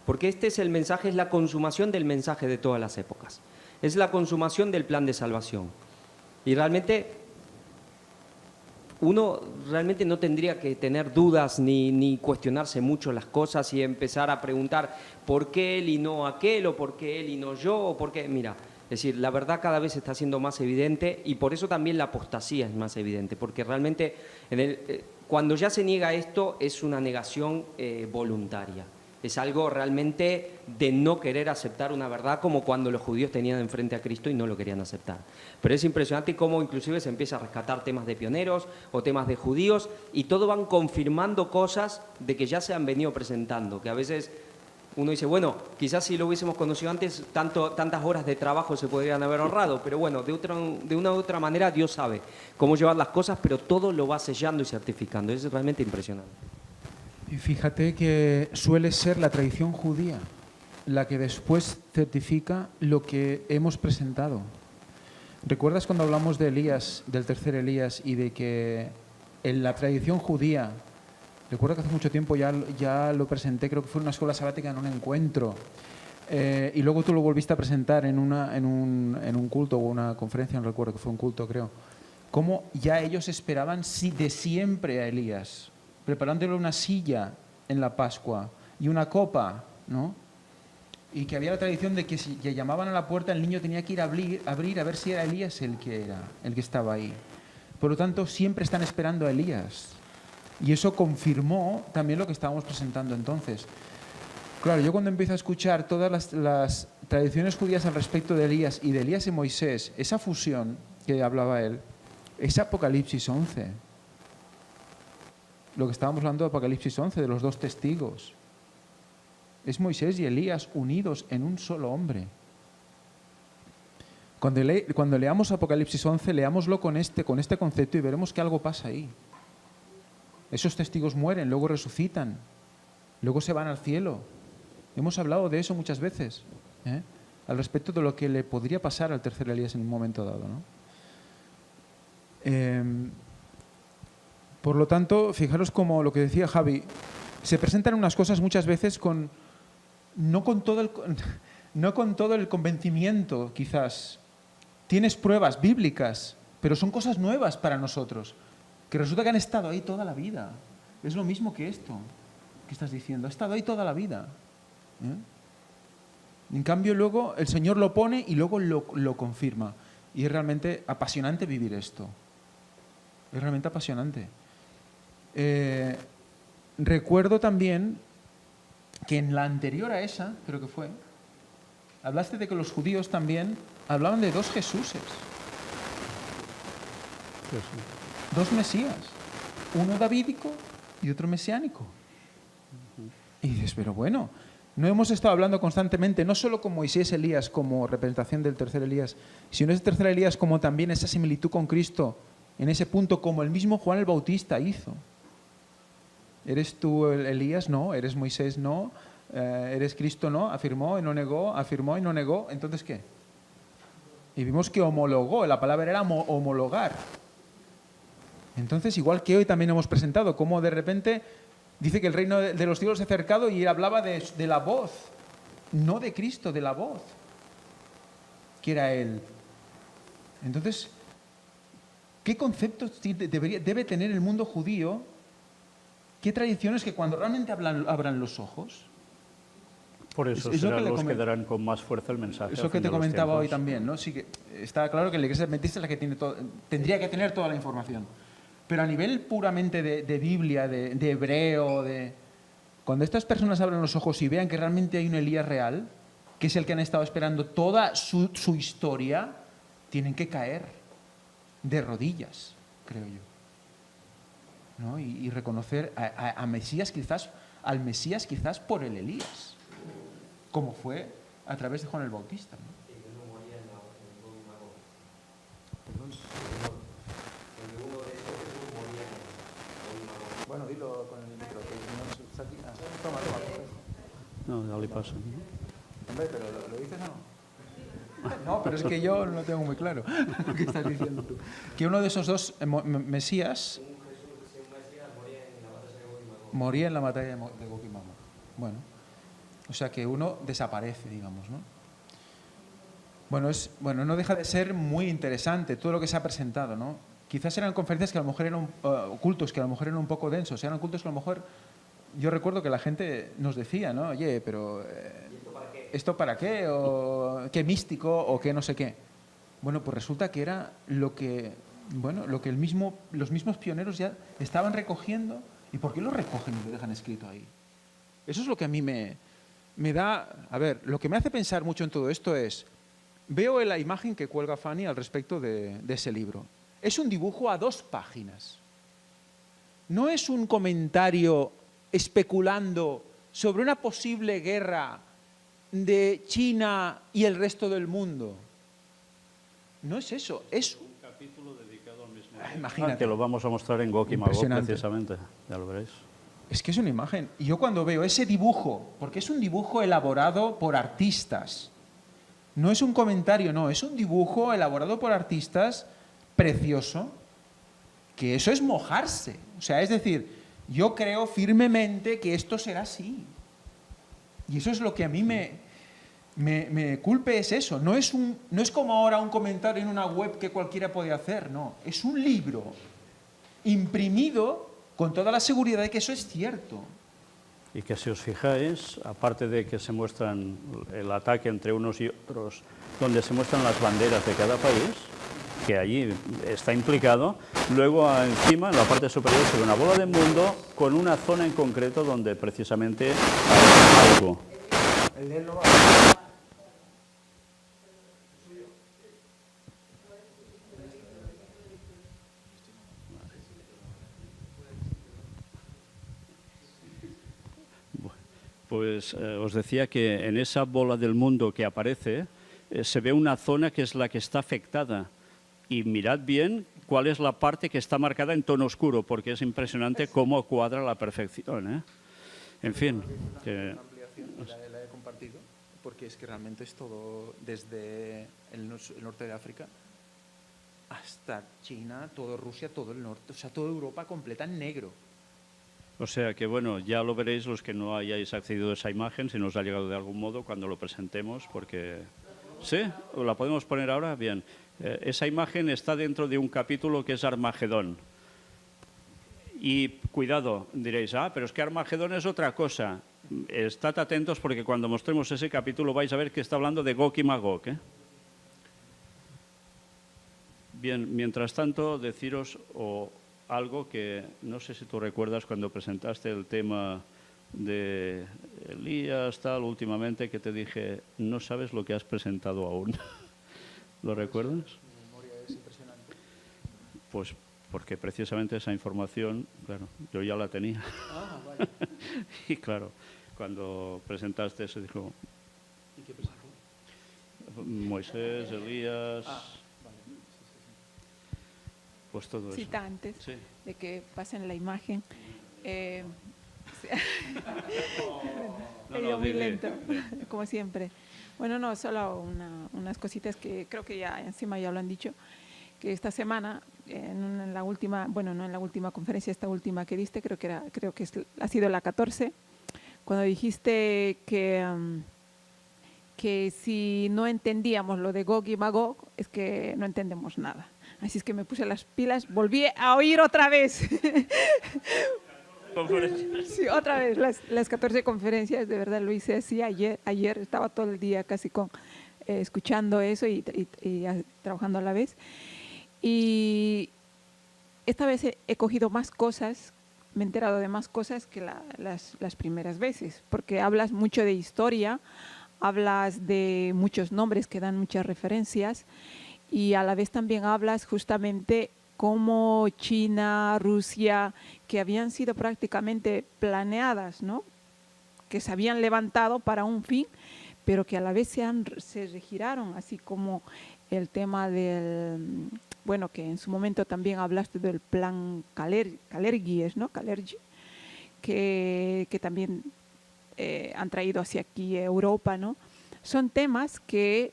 Speaker 2: Porque este es el mensaje, es la consumación del mensaje de todas las épocas. Es la consumación del plan de salvación. Y realmente, uno realmente no tendría que tener dudas ni cuestionarse mucho las cosas y empezar a preguntar por qué él y no aquel, o por qué él y no yo, o por qué... Mira, es decir, la verdad cada vez está siendo más evidente y por eso también la apostasía es más evidente. Porque realmente cuando ya se niega esto es una negación voluntaria. Es algo realmente de no querer aceptar una verdad, como cuando los judíos tenían enfrente a Cristo y no lo querían aceptar. Pero es impresionante cómo inclusive se empieza a rescatar temas de pioneros o temas de judíos y todo van confirmando cosas de que ya se han venido presentando, que a veces uno dice, bueno, quizás si lo hubiésemos conocido antes, tantas horas de trabajo se podrían haber ahorrado, pero bueno, de una u otra manera Dios sabe cómo llevar las cosas, pero todo lo va sellando y certificando. Es realmente impresionante.
Speaker 5: Y fíjate que suele ser la tradición judía la que después certifica lo que hemos presentado. ¿Recuerdas cuando hablamos de Elías, del tercer Elías, y de que en la tradición judía, recuerdo que hace mucho tiempo ya lo presenté, creo que fue en una escuela sabática, en un encuentro, y luego tú lo volviste a presentar en un culto o una conferencia, no recuerdo, que fue un culto, creo, cómo ya ellos esperaban de siempre a Elías, preparándole una silla en la Pascua y una copa, ¿no? Y que había la tradición de que si llamaban a la puerta, el niño tenía que ir a abrir a ver si era Elías el que estaba ahí. Por lo tanto, siempre están esperando a Elías. Y eso confirmó también lo que estábamos presentando entonces. Claro, yo cuando empiezo a escuchar todas las tradiciones judías al respecto de Elías y de Elías y Moisés, esa fusión que hablaba él, es Apocalipsis 11. Lo que estábamos hablando de Apocalipsis 11, de los dos testigos. Es Moisés y Elías unidos en un solo hombre. Cuando leamos Apocalipsis 11, leámoslo con este concepto y veremos que algo pasa ahí. Esos testigos mueren, luego resucitan, luego se van al cielo. Hemos hablado de eso muchas veces, al respecto de lo que le podría pasar al tercer Elías en un momento dado, ¿no? Por lo tanto, fijaros como lo que decía Javi, se presentan unas cosas muchas veces no con todo el convencimiento, quizás. Tienes pruebas bíblicas, pero son cosas nuevas para nosotros, que resulta que han estado ahí toda la vida. Es lo mismo que esto que estás diciendo, ha estado ahí toda la vida. En cambio, luego el Señor lo pone y luego lo confirma. Y es realmente apasionante vivir esto. Es realmente apasionante. Recuerdo también que en la anterior a esa, creo que fue, hablaste de que los judíos también hablaban de dos Jesuses. Dos Mesías. Uno davídico y otro mesiánico. Y dices, pero bueno, no hemos estado hablando constantemente, no solo con Moisés, Elías, como representación del tercer Elías, sino ese tercer Elías como también esa similitud con Cristo, en ese punto como el mismo Juan el Bautista hizo. ¿Eres tú Elías? No. ¿Eres Moisés? No. ¿Eres Cristo? No. Afirmó y no negó, afirmó y no negó. ¿Entonces qué? Y vimos que homologó, la palabra era homologar. Entonces, igual que hoy también hemos presentado, cómo de repente dice que el reino de los cielos se ha acercado y hablaba de la voz, no de Cristo, de la voz, que era Él. Entonces, ¿qué conceptos debe tener el mundo judío? ¿Qué tradiciones que cuando realmente abran los ojos?
Speaker 1: Por eso
Speaker 5: Es lo
Speaker 1: serán
Speaker 5: que
Speaker 1: los que darán con más fuerza el mensaje.
Speaker 5: Eso que te comentaba hoy también, ¿no? Sí que está claro que la Iglesia adventista es la que tendría que tener toda la información. Pero a nivel puramente de Biblia, de hebreo, cuando estas personas abran los ojos y vean que realmente hay un Elías real, que es el que han estado esperando toda su historia, tienen que caer de rodillas, creo yo, ¿no? Y reconocer al Mesías quizás por el Elías, como fue a través de Juan el Bautista, ¿no? Bueno, dilo con el micro, que no está aquí. Toma,
Speaker 1: No, dale paso.
Speaker 5: Hombre, pero ¿lo dices o no? No, pero es que yo no tengo muy claro lo que estás diciendo tú. Que uno de esos dos Mesías moría en la batalla de Gog y Magog. Bueno, o sea que uno desaparece, digamos, ¿no? Bueno, no deja de ser muy interesante todo lo que se ha presentado, ¿no? Quizás eran conferencias que a lo mejor eran cultos, que a lo mejor eran un poco densos, eran cultos que a lo mejor, yo recuerdo que la gente nos decía, ¿no? Oye, pero ¿esto para qué? O qué místico, o qué no sé qué. Bueno, pues resulta que era lo que los mismos pioneros ya estaban recogiendo. ¿Y por qué lo recogen y lo dejan escrito ahí? Eso es lo que a mí me da... A ver, lo que me hace pensar mucho en todo esto es, veo la imagen que cuelga Fanny al respecto de ese libro. Es un dibujo a 2 páginas. No es un comentario especulando sobre una posible guerra de China y el resto del mundo. No es eso, es
Speaker 1: un capítulo dedicado al mismo.
Speaker 5: Imagínate.
Speaker 1: Que lo vamos a mostrar en Gog y Magog precisamente, ya lo veréis.
Speaker 5: Es que es una imagen. Y yo cuando veo ese dibujo, porque es un dibujo elaborado por artistas, no es un comentario, no, es un dibujo elaborado por artistas precioso, que eso es mojarse. O sea, es decir, yo creo firmemente que esto será así. Y eso es lo que a mí me culpe, es eso. No es como ahora un comentario en una web que cualquiera puede hacer, no. Es un libro imprimido con toda la seguridad de que eso es cierto.
Speaker 1: Y que si os fijáis, aparte de que se muestran el ataque entre unos y otros, donde se muestran las banderas de cada país, que allí está implicado, luego encima, en la parte superior, se ve una bola de mundo con una zona en concreto donde precisamente hay algo. Pues os decía que en esa bola del mundo que aparece se ve una zona que es la que está afectada. Y mirad bien cuál es la parte que está marcada en tono oscuro, porque es impresionante cómo cuadra a la perfección, ¿eh? En fin. Que...
Speaker 5: La he compartido, porque es que realmente es todo desde el norte de África hasta China, todo Rusia, todo el norte, o sea, toda Europa completa en negro.
Speaker 1: O sea que, bueno, ya lo veréis los que no hayáis accedido a esa imagen, si nos ha llegado de algún modo cuando lo presentemos, porque... ¿Sí? ¿La podemos poner ahora? Bien. Esa imagen está dentro de un capítulo que es Armagedón. Y cuidado, diréis, pero es que Armagedón es otra cosa. Estad atentos porque cuando mostremos ese capítulo vais a ver que está hablando de Gog y Magog, ¿eh? Bien, mientras tanto, deciros algo que no sé si tú recuerdas cuando presentaste el tema de Elías, tal, últimamente, que te dije, no sabes lo que has presentado aún. ¿Lo recuerdas?
Speaker 5: Mi memoria es impresionante.
Speaker 1: Pues porque precisamente esa información, claro, yo ya la tenía.
Speaker 5: Ah, vale.
Speaker 1: Y claro, Cuando presentaste se dijo... ¿Y qué presentó? Moisés, Elías... Pues todo eso.
Speaker 7: Cita antes
Speaker 1: Sí.
Speaker 7: de que pasen la imagen.
Speaker 1: No,
Speaker 7: Muy
Speaker 1: dile,
Speaker 7: lento, como siempre. Bueno, no, solo unas cositas que creo que ya encima ya lo han dicho, que esta semana, en la última, bueno, no en la última conferencia, esta última que diste, creo que ha sido la 14, cuando dijiste que si no entendíamos lo de Gog y Magog, es que no entendemos nada. Así es que me puse las pilas, volví a oír otra vez. Sí, otra vez, las 14 conferencias, de verdad lo hice así ayer estaba todo el día casi escuchando eso y trabajando a la vez. Y esta vez he cogido más cosas, me he enterado de más cosas que las primeras veces, porque hablas mucho de historia, hablas de muchos nombres que dan muchas referencias y a la vez también hablas justamente como China, Rusia, que habían sido prácticamente planeadas, ¿no? Que se habían levantado para un fin, pero que a la vez se regiraron, así como el tema del, bueno, que en su momento también hablaste del plan Kalergi, ¿no? Kalergi, que también han traído hacia aquí Europa, ¿no? Son temas que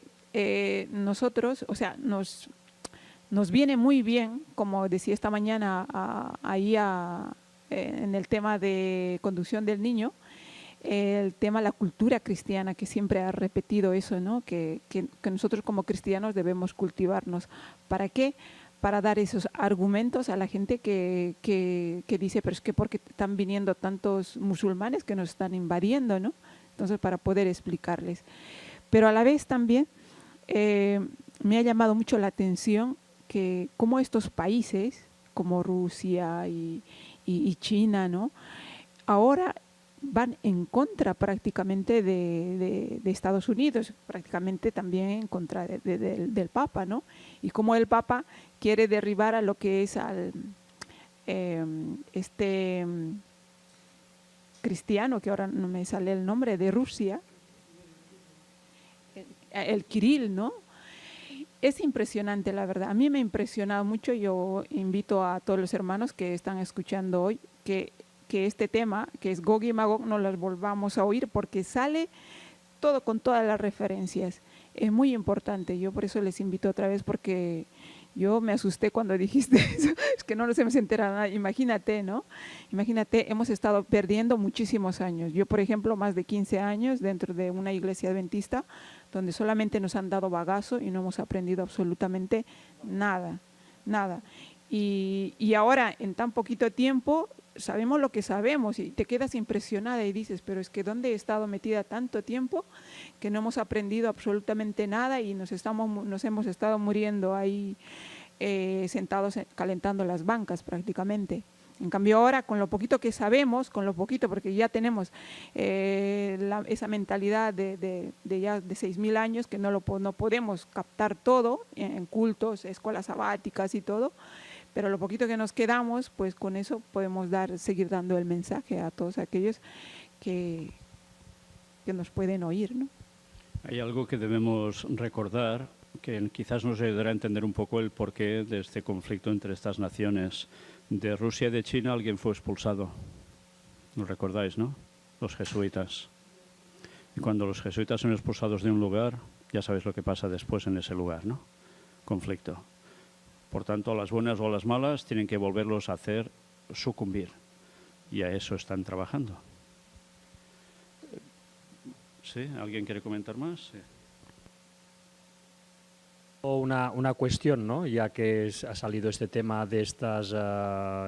Speaker 7: nosotros, o sea, nos viene muy bien, como decía esta mañana en el tema de conducción del niño, el tema de la cultura cristiana, que siempre ha repetido eso, ¿no? Que nosotros como cristianos debemos cultivarnos. ¿Para qué? Para dar esos argumentos a la gente que dice, pero es que porque están viniendo tantos musulmanes que nos están invadiendo, ¿no? Entonces, para poder explicarles. Pero a la vez también me ha llamado mucho la atención que como estos países, como Rusia y China, ¿no? Ahora van en contra prácticamente de Estados Unidos, prácticamente también en contra del Papa, ¿no? Y como el Papa quiere derribar a lo que es al cristiano, que ahora no me sale el nombre, de Rusia, el Kirill, ¿no? Es impresionante, la verdad. A mí me ha impresionado mucho. Yo invito a todos los hermanos que están escuchando hoy que este tema, que es Gog y Magog, no los volvamos a oír porque sale todo con todas las referencias. Es muy importante. Yo por eso les invito otra vez porque yo me asusté cuando dijiste eso. Es que no nos hemos enterado nada. Imagínate, ¿no? Imagínate, hemos estado perdiendo muchísimos años. Yo, por ejemplo, más de 15 años dentro de una iglesia adventista donde solamente nos han dado bagazo y no hemos aprendido absolutamente nada, nada. Y ahora, en tan poquito tiempo, sabemos lo que sabemos y te quedas impresionada y dices, pero es que ¿dónde he estado metida tanto tiempo que no hemos aprendido absolutamente nada y nos hemos estado muriendo ahí sentados calentando las bancas prácticamente? En cambio ahora, con lo poquito que sabemos, con lo poquito, porque ya tenemos esa mentalidad de ya de 6.000 años que no podemos captar todo en cultos, escuelas sabáticas y todo, pero lo poquito que nos quedamos, pues con eso podemos seguir dando el mensaje a todos aquellos que nos pueden oír, ¿no?
Speaker 1: Hay algo que debemos recordar que quizás nos ayudará a entender un poco el porqué de este conflicto entre estas naciones. De Rusia y de China alguien fue expulsado. ¿Lo recordáis, no? Los jesuitas. Y cuando los jesuitas son expulsados de un lugar, ya sabéis lo que pasa después en ese lugar, ¿no? Conflicto. Por tanto, a las buenas o a las malas tienen que volverlos a hacer sucumbir. Y a eso están trabajando. ¿Sí? ¿Alguien quiere comentar más? Sí.
Speaker 4: Una cuestión, ¿no? Ya que ha salido este tema de estos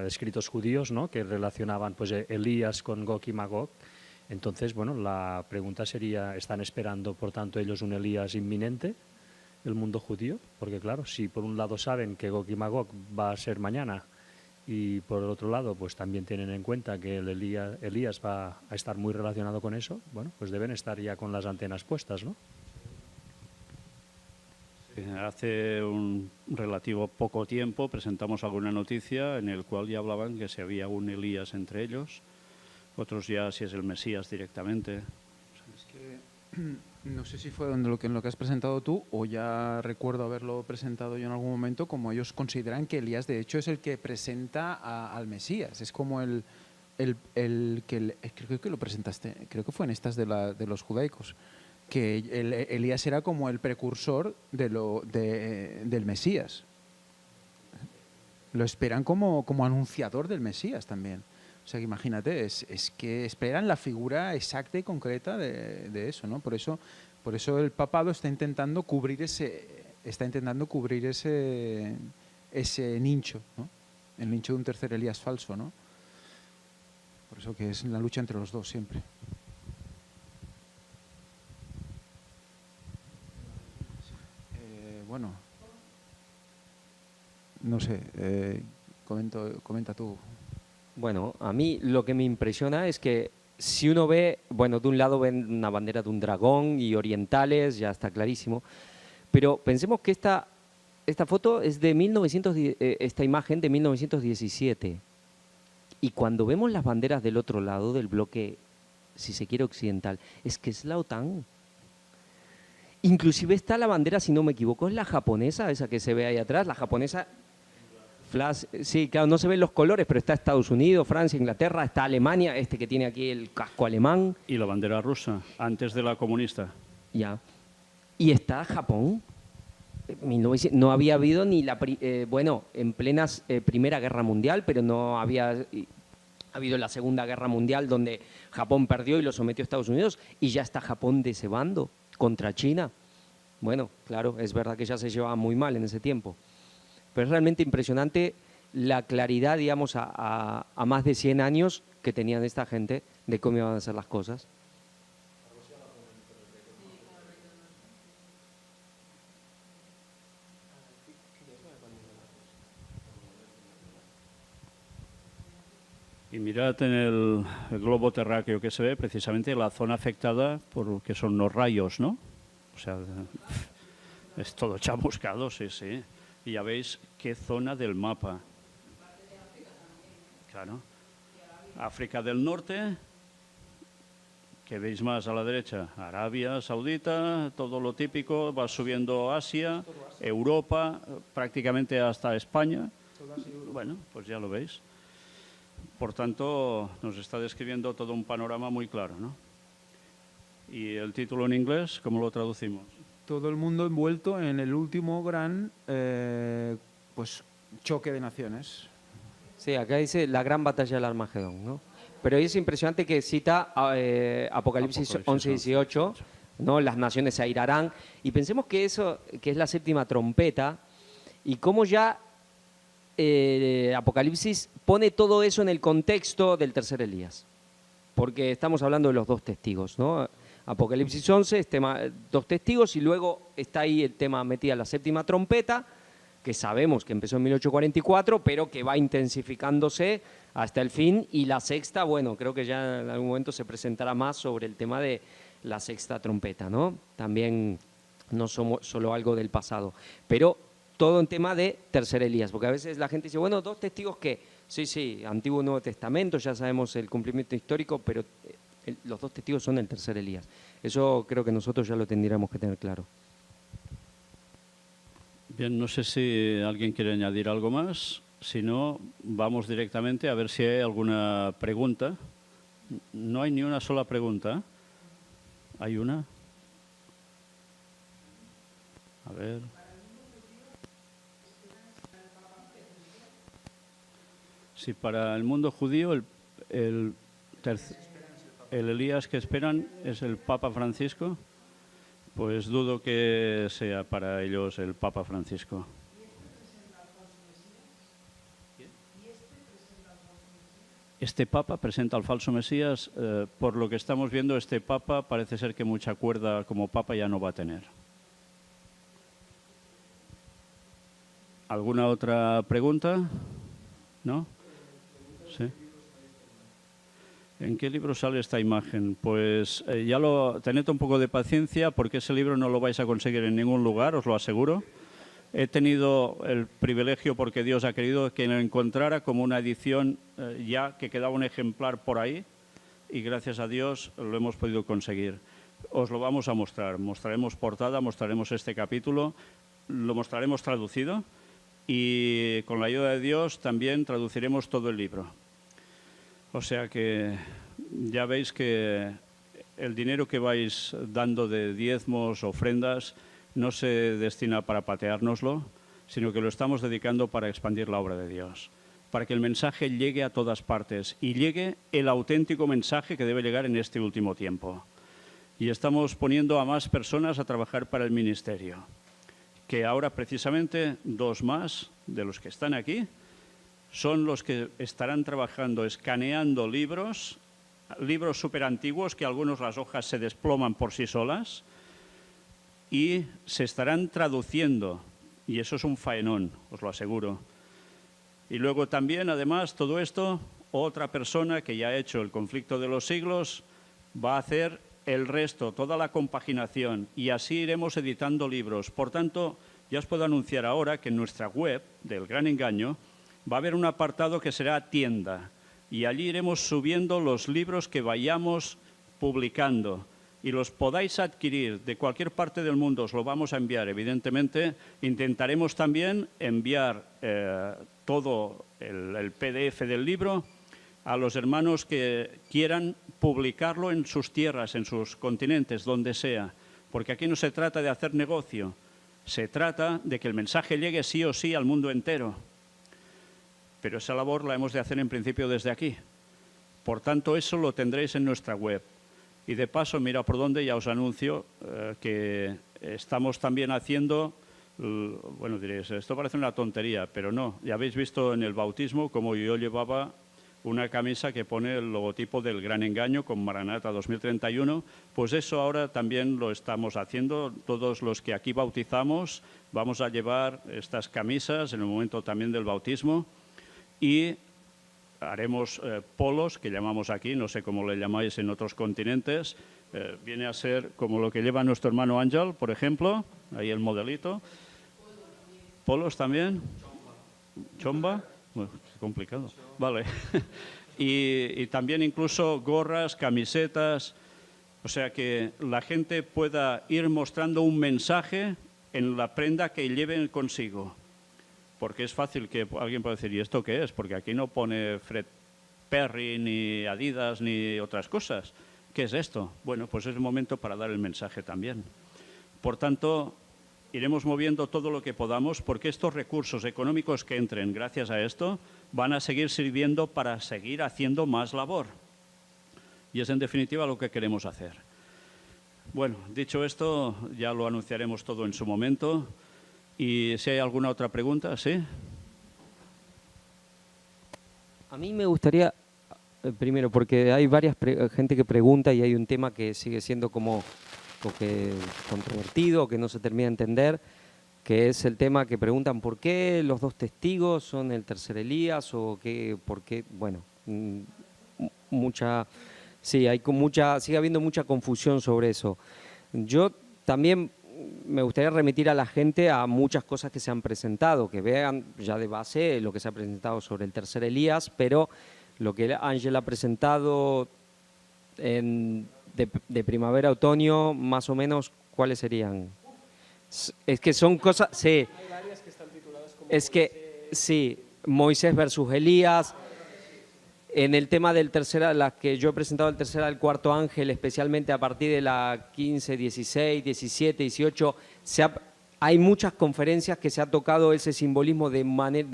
Speaker 4: escritos judíos, ¿no? Que relacionaban pues, Elías con Gog y Magog. Entonces, bueno, la pregunta sería, ¿están esperando, por tanto, ellos un Elías inminente, el mundo judío? Porque, claro, si por un lado saben que Gog y Magog va a ser mañana y por el otro lado, pues también tienen en cuenta que el Elías va a estar muy relacionado con eso, bueno, pues deben estar ya con las antenas puestas, ¿no?
Speaker 1: Hace un relativo poco tiempo presentamos alguna noticia en el cual ya hablaban que si había un Elías entre ellos, otros ya si es el Mesías directamente.
Speaker 5: Es que no sé si fue en lo que has presentado tú o ya recuerdo haberlo presentado yo en algún momento, como ellos consideran que Elías de hecho es el que presenta al Mesías, es como el que creo que lo presentaste, creo que fue en estas de los judaicos, que Elías era como el precursor del Mesías. Lo esperan como anunciador del Mesías también. O sea, que imagínate, es que esperan la figura exacta y concreta de eso, ¿no? Por eso el papado está intentando cubrir ese nicho, ¿no? El nicho de un tercer Elías falso, ¿no? Por eso que es la lucha entre los dos siempre. Bueno, no sé, comenta tú.
Speaker 2: Bueno, a mí lo que me impresiona es que si uno ve, bueno, de un lado ven una bandera de un dragón y orientales, ya está clarísimo, pero pensemos que esta foto es de esta imagen de 1917. Y cuando vemos las banderas del otro lado, del bloque, si se quiere, occidental, es que es la OTAN. Inclusive está la bandera, si no me equivoco, es la japonesa, esa que se ve ahí atrás, la japonesa. Sí, claro, no se ven los colores, pero está Estados Unidos, Francia, Inglaterra, está Alemania, este que tiene aquí el casco alemán.
Speaker 1: Y la bandera rusa, antes de la comunista.
Speaker 2: Ya. Y está Japón. No había habido ni bueno, en plenas Primera Guerra Mundial, pero no había habido la Segunda Guerra Mundial donde Japón perdió y lo sometió a Estados Unidos, y ya está Japón de ese bando contra China. Bueno, claro, es verdad que ya se llevaba muy mal en ese tiempo. Pero es realmente impresionante la claridad, digamos, a más de 100 años que tenían esta gente de cómo iban a ser las cosas.
Speaker 1: Y mirad en el globo terráqueo que se ve precisamente la zona afectada por lo que son los rayos, ¿no? O sea, es todo chamuscado, sí, sí. Y ya veis qué zona del mapa. Claro. África del Norte, que veis más a la derecha, Arabia Saudita, todo lo típico, va subiendo Asia, Europa, prácticamente hasta España. Bueno, pues ya lo veis. Por tanto, nos está describiendo todo un panorama muy claro, ¿no? ¿Y el título en inglés, cómo lo traducimos?
Speaker 5: Todo el mundo envuelto en el último gran pues choque de naciones.
Speaker 2: Sí, acá dice la gran batalla del Armagedón, ¿no? Pero es impresionante que cita Apocalipsis 11:18, ¿no? Las naciones se airarán. Y pensemos que eso, que es la séptima trompeta, y cómo ya Apocalipsis pone todo eso en el contexto del tercer Elías. Porque estamos hablando de los dos testigos, ¿no? Apocalipsis 11 es tema, dos testigos, y luego está ahí el tema metida la séptima trompeta, que sabemos que empezó en 1844, pero que va intensificándose hasta el fin, y la sexta, bueno, creo que ya en algún momento se presentará más sobre el tema de la sexta trompeta, ¿no? También no somos solo algo del pasado, pero todo en tema de tercer Elías, porque a veces la gente dice, bueno, dos testigos que, sí, Antiguo y Nuevo Testamento, ya sabemos el cumplimiento histórico, pero los dos testigos son el tercer Elías. Eso creo que nosotros ya lo tendríamos que tener claro.
Speaker 1: Bien, no sé si alguien quiere añadir algo más. Si no, vamos directamente a ver si hay alguna pregunta. No hay ni una sola pregunta. ¿Hay una? A ver. Si para el mundo judío el Elías que esperan es el Papa Francisco, pues dudo que sea para ellos el Papa Francisco. Este Papa presenta al falso Mesías. Por lo que estamos viendo, este Papa parece ser que mucha cuerda como Papa ya no va a tener. ¿Alguna otra pregunta? ¿No? ¿Sí? ¿En qué libro sale esta imagen? Pues tened un poco de paciencia, porque ese libro no lo vais a conseguir en ningún lugar, os lo aseguro. He tenido el privilegio, porque Dios ha querido, que lo encontrara como una edición ya que quedaba un ejemplar por ahí, y gracias a Dios lo hemos podido conseguir. Os lo vamos a mostrar. Mostraremos portada, mostraremos este capítulo, lo mostraremos traducido y con la ayuda de Dios también traduciremos todo el libro. O sea que ya veis que el dinero que vais dando de diezmos, ofrendas, no se destina para pateárnoslo, sino que lo estamos dedicando para expandir la obra de Dios, para que el mensaje llegue a todas partes y llegue el auténtico mensaje que debe llegar en este último tiempo. Y estamos poniendo a más personas a trabajar para el ministerio, que ahora precisamente 2 más de los que están aquí son los que estarán trabajando, escaneando libros súper antiguos, que algunos las hojas se desploman por sí solas, y se estarán traduciendo, y eso es un faenón, os lo aseguro. Y luego también, además, todo esto, otra persona que ya ha hecho el conflicto de los siglos va a hacer el resto, toda la compaginación, y así iremos editando libros. Por tanto, ya os puedo anunciar ahora que en nuestra web del Gran Engaño va a haber un apartado que será tienda, y allí iremos subiendo los libros que vayamos publicando y los podáis adquirir de cualquier parte del mundo. Os lo vamos a enviar, evidentemente. Intentaremos también enviar todo el PDF del libro a los hermanos que quieran publicarlo en sus tierras, en sus continentes, donde sea. Porque aquí no se trata de hacer negocio, se trata de que el mensaje llegue sí o sí al mundo entero. Pero esa labor la hemos de hacer en principio desde aquí. Por tanto, eso lo tendréis en nuestra web. Y de paso, mira por dónde, ya os anuncio que estamos también haciendo, bueno, diréis, esto parece una tontería, pero no. Ya habéis visto en el bautismo como yo llevaba una camisa que pone el logotipo del Gran Engaño con Maranata 2031, pues eso ahora también lo estamos haciendo. Todos los que aquí bautizamos vamos a llevar estas camisas en el momento también del bautismo y haremos polos, que llamamos aquí, no sé cómo le llamáis en otros continentes, viene a ser como lo que lleva nuestro hermano Ángel, por ejemplo, ahí el modelito. ¿Polos también? ¿Chomba? Bueno, es complicado. Vale. Y también incluso gorras, camisetas, o sea que la gente pueda ir mostrando un mensaje en la prenda que lleven consigo. Porque es fácil que alguien pueda decir, ¿y esto qué es? Porque aquí no pone Fred Perry, ni Adidas, ni otras cosas. ¿Qué es esto? Bueno, pues es el momento para dar el mensaje también. Por tanto, iremos moviendo todo lo que podamos, porque estos recursos económicos que entren gracias a esto van a seguir sirviendo para seguir haciendo más labor. Y es en definitiva lo que queremos hacer. Bueno, dicho esto, ya lo anunciaremos todo en su momento. Y si hay alguna otra pregunta, ¿sí?
Speaker 2: A mí me gustaría, primero, porque hay varias gente que pregunta y hay un tema que sigue siendo como que controvertido, que no se termina de entender, que es el tema que preguntan por qué los 2 testigos son el tercer Elías o qué, por qué, bueno, sigue habiendo mucha confusión sobre eso. Yo también me gustaría remitir a la gente a muchas cosas que se han presentado, que vean ya de base lo que se ha presentado sobre el tercer Elías, pero lo que Ángel ha presentado de primavera-otoño, más o menos, ¿cuáles serían? Es que son cosas, sí.
Speaker 3: Hay varias que están tituladas como
Speaker 2: es que, sí, Moisés versus Elías. En el tema del las que yo he presentado el tercer al cuarto ángel, especialmente a partir de la 15, 16, 17, 18, hay muchas conferencias que se ha tocado ese simbolismo de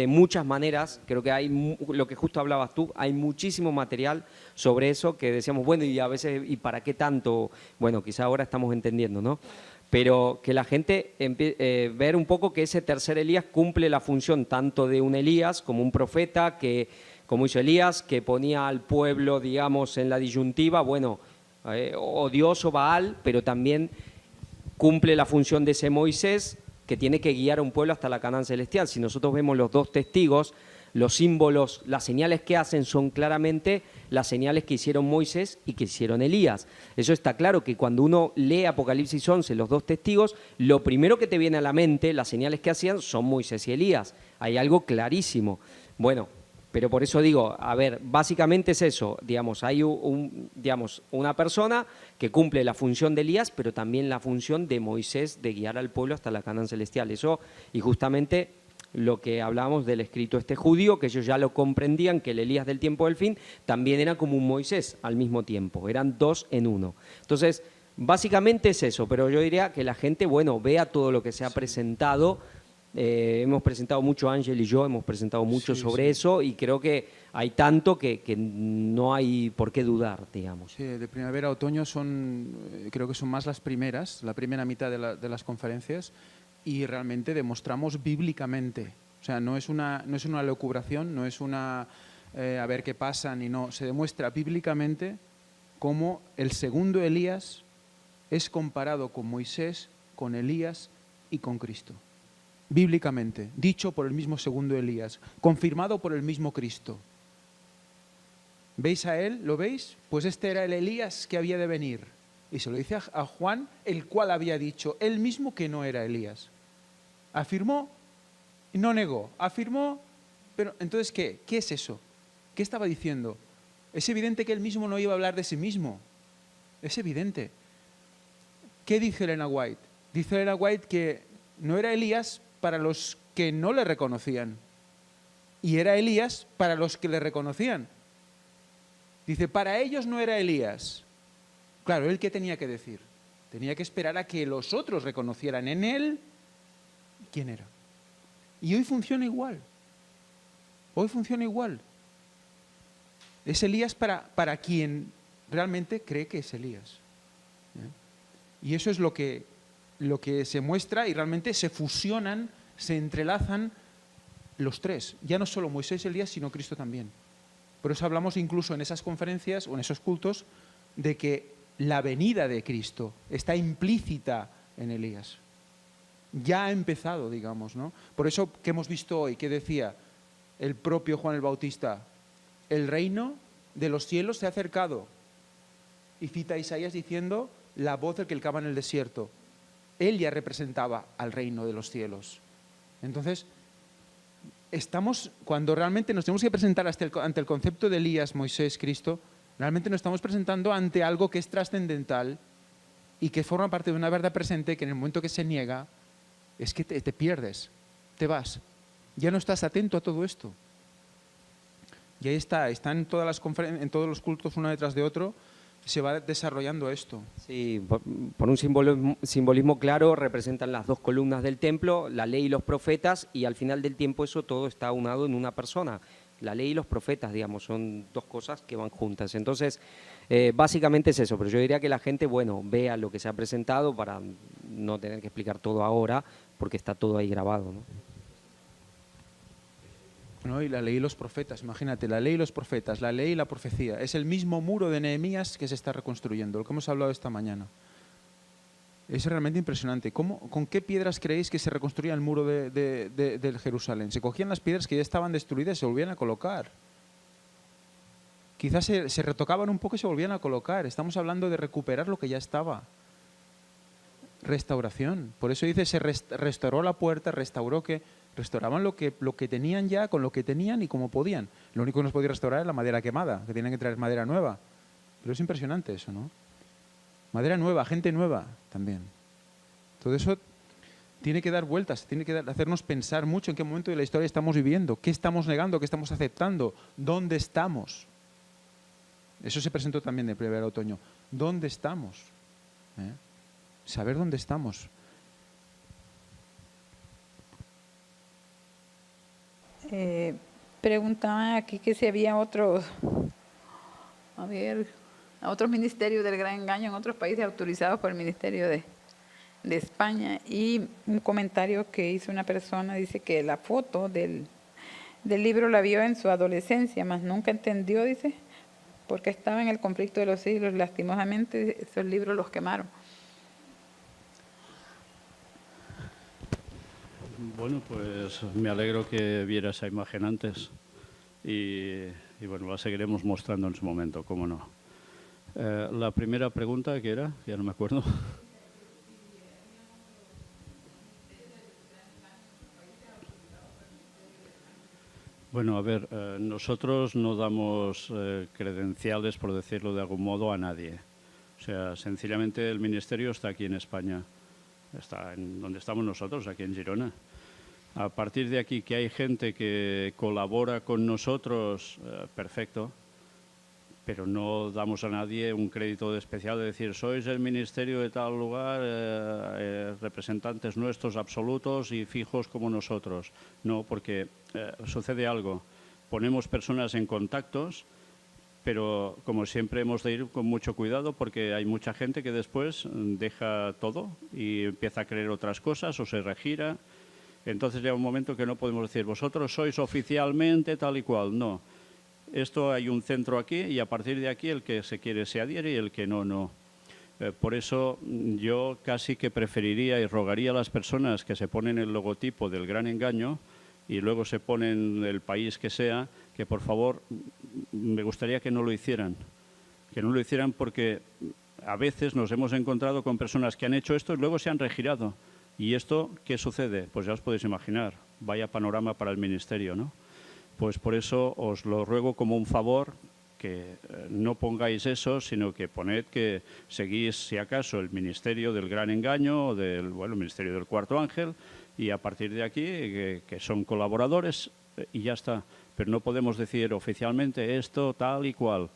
Speaker 2: muchas maneras. Creo que hay, lo que justo hablabas tú, hay muchísimo material sobre eso que decíamos, bueno, y a veces, ¿y para qué tanto? Bueno, quizá ahora estamos entendiendo, ¿no? Pero que la gente ver un poco que ese tercer Elías cumple la función tanto de un Elías como un profeta que como hizo Elías, que ponía al pueblo, digamos, en la disyuntiva, bueno, o Dios o Baal, pero también cumple la función de ese Moisés que tiene que guiar a un pueblo hasta la Canaán celestial. Si nosotros vemos los 2 testigos, los símbolos, las señales que hacen son claramente las señales que hicieron Moisés y que hicieron Elías. Eso está claro, que cuando uno lee Apocalipsis 11, los 2 testigos, lo primero que te viene a la mente, las señales que hacían, son Moisés y Elías. Hay algo clarísimo. Bueno, Pero por eso digo, a ver, básicamente es eso, digamos, hay digamos, una persona que cumple la función de Elías, pero también la función de Moisés de guiar al pueblo hasta la Canaán celestial. Eso, y justamente lo que hablábamos del escrito este judío, que ellos ya lo comprendían, que el Elías del tiempo del fin también era como un Moisés al mismo tiempo, eran dos en uno. Entonces, básicamente es eso, pero yo diría que la gente, bueno, vea todo lo que se ha presentado. Hemos presentado mucho, Ángel y yo, hemos presentado mucho sobre eso, y creo que hay tanto que no hay por qué dudar, digamos.
Speaker 5: Sí, de primavera a otoño creo que son más las primeras, la primera mitad de las conferencias, y realmente demostramos bíblicamente. O sea, no es una elucubración, no es una a ver qué pasa, ni no. Se demuestra bíblicamente cómo el segundo Elías es comparado con Moisés, con Elías y con Cristo. Bíblicamente, dicho por el mismo segundo Elías, confirmado por el mismo Cristo. ¿Veis a él? ¿Lo veis? Pues este era el Elías que había de venir. Y se lo dice a Juan, el cual había dicho él mismo que no era Elías. Afirmó y no negó. Afirmó, pero entonces ¿qué? ¿Qué es eso? ¿Qué estaba diciendo? Es evidente que él mismo no iba a hablar de sí mismo. Es evidente. ¿Qué dice Elena White? Dice Elena White que no era Elías para los que no le reconocían, y era Elías para los que le reconocían. Dice, para ellos no era Elías. Claro, ¿él qué tenía que decir? Tenía que esperar a que los otros reconocieran en él quién era. Y hoy funciona igual. Hoy funciona igual. Es Elías para quien realmente cree que es Elías. Y eso es lo que se muestra, y realmente se fusionan, se entrelazan los tres. Ya no solo Moisés y Elías, sino Cristo también. Por eso hablamos incluso en esas conferencias o en esos cultos de que la venida de Cristo está implícita en Elías. Ya ha empezado, digamos, ¿no? Por eso que hemos visto hoy, que decía el propio Juan el Bautista, el reino de los cielos se ha acercado. Y cita a Isaías diciendo, la voz del que clama en el desierto. Él ya representaba al reino de los cielos. Entonces, cuando realmente nos tenemos que presentar ante el concepto de Elías, Moisés, Cristo, realmente nos estamos presentando ante algo que es trascendental y que forma parte de una verdad presente, que en el momento que se niega, es que te pierdes, te vas. Ya no estás atento a todo esto. Y ahí está en todas las en todos los cultos, uno detrás de otro, se va desarrollando esto.
Speaker 2: Sí, por un simbolismo claro representan las dos columnas del templo, la ley y los profetas, y al final del tiempo eso todo está aunado en una persona. La ley y los profetas, digamos, son dos cosas que van juntas. Entonces, básicamente es eso, pero yo diría que la gente, bueno, vea lo que se ha presentado para no tener que explicar todo ahora, porque está todo ahí grabado, ¿no?
Speaker 5: ¿No? Y la ley y los profetas, imagínate, la ley y los profetas, la ley y la profecía. Es el mismo muro de Nehemías que se está reconstruyendo, lo que hemos hablado esta mañana. Es realmente impresionante. ¿Con qué piedras creéis que se reconstruía el muro de Jerusalén? Se cogían las piedras que ya estaban destruidas y se volvían a colocar. Quizás se retocaban un poco y se volvían a colocar. Estamos hablando de recuperar lo que ya estaba. Restauración. Por eso dice, se restauró la puerta, restauraban lo que tenían ya, con lo que tenían y como podían. Lo único que nos podía restaurar es la madera quemada, que tenían que traer madera nueva. Pero es impresionante eso, ¿no? Madera nueva, gente nueva también. Todo eso tiene que dar vueltas, tiene que hacernos pensar mucho en qué momento de la historia estamos viviendo, qué estamos negando, qué estamos aceptando, dónde estamos. Eso se presentó también de primavera a otoño. ¿Dónde estamos? Saber dónde estamos.
Speaker 8: Preguntaban aquí que si había otros ministerios del gran engaño en otros países autorizados por el Ministerio de España, y un comentario que hizo una persona dice que la foto del libro la vio en su adolescencia, mas nunca entendió, dice, porque estaba en el conflicto de los siglos. Lastimosamente esos libros los quemaron.
Speaker 1: Bueno, pues me alegro que viera esa imagen antes y bueno, la seguiremos mostrando en su momento, cómo no. La primera pregunta, ¿qué era? Ya no me acuerdo. Bueno, a ver, nosotros no damos credenciales, por decirlo de algún modo, a nadie. O sea, sencillamente el Ministerio está aquí en España, está en donde estamos nosotros, aquí en Girona. A partir de aquí, que hay gente que colabora con nosotros, perfecto, pero no damos a nadie un crédito especial de decir, sois el Ministerio de tal lugar, representantes nuestros absolutos y fijos como nosotros. No, porque sucede algo. Ponemos personas en contactos, pero como siempre hemos de ir con mucho cuidado porque hay mucha gente que después deja todo y empieza a creer otras cosas o se regira. Entonces llega un momento que no podemos decir, vosotros sois oficialmente tal y cual. No. Esto hay un centro aquí y a partir de aquí el que se quiere se adhiere y el que no, no. Por eso yo casi que preferiría y rogaría a las personas que se ponen el logotipo del Gran Engaño y luego se ponen el país que sea, que por favor me gustaría que no lo hicieran. Que no lo hicieran porque a veces nos hemos encontrado con personas que han hecho esto y luego se han regirado. ¿Y esto qué sucede? Pues ya os podéis imaginar, vaya panorama para el Ministerio, ¿no? Pues por eso os lo ruego como un favor que no pongáis eso, sino que poned que seguís, si acaso, el Ministerio del Gran Engaño o del Ministerio del Cuarto Ángel y a partir de aquí que son colaboradores y ya está. Pero no podemos decir oficialmente esto tal y cual,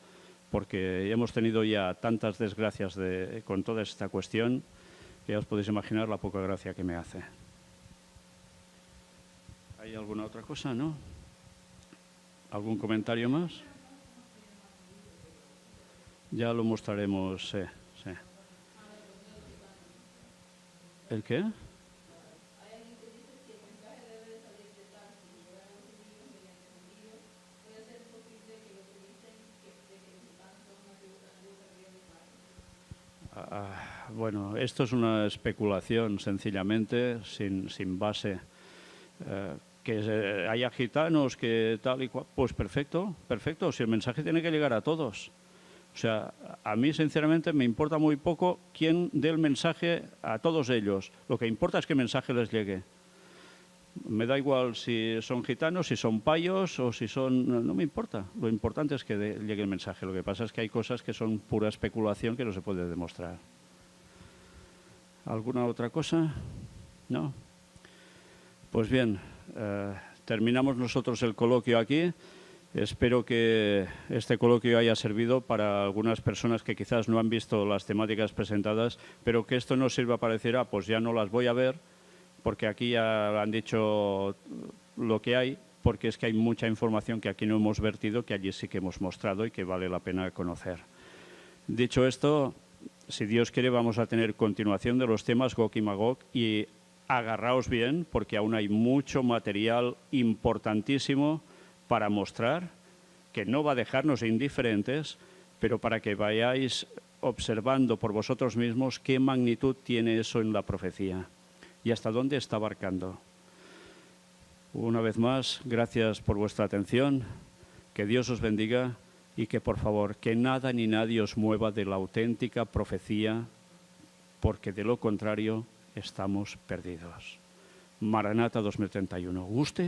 Speaker 1: porque hemos tenido ya tantas desgracias con toda esta cuestión que ya os podéis imaginar la poca gracia que me hace. ¿Hay alguna otra cosa, no? ¿Algún comentario más? Ya lo mostraremos, sí. ¿El qué? Bueno, esto es una especulación sencillamente, sin base. Que haya gitanos, que tal y cual, pues perfecto, perfecto, si el mensaje tiene que llegar a todos. O sea, a mí sinceramente me importa muy poco quién dé el mensaje a todos ellos. Lo que importa es que el mensaje les llegue. Me da igual si son gitanos, si son payos o si son... No me importa. Lo importante es que llegue el mensaje. Lo que pasa es que hay cosas que son pura especulación que no se puede demostrar. ¿Alguna otra cosa? ¿No? Pues bien, terminamos nosotros el coloquio aquí. Espero que este coloquio haya servido para algunas personas que quizás no han visto las temáticas presentadas, pero que esto no sirva para decir, pues ya no las voy a ver, porque aquí ya han dicho lo que hay, porque es que hay mucha información que aquí no hemos vertido, que allí sí que hemos mostrado y que vale la pena conocer. Dicho esto, si Dios quiere, vamos a tener continuación de los temas Gog y Magog y agarraos bien, porque aún hay mucho material importantísimo para mostrar, que no va a dejarnos indiferentes, pero para que vayáis observando por vosotros mismos qué magnitud tiene eso en la profecía y hasta dónde está abarcando. Una vez más, gracias por vuestra atención, que Dios os bendiga y que por favor, que nada ni nadie os mueva de la auténtica profecía, porque de lo contrario estamos perdidos. Maranata 2031. ¿Guste?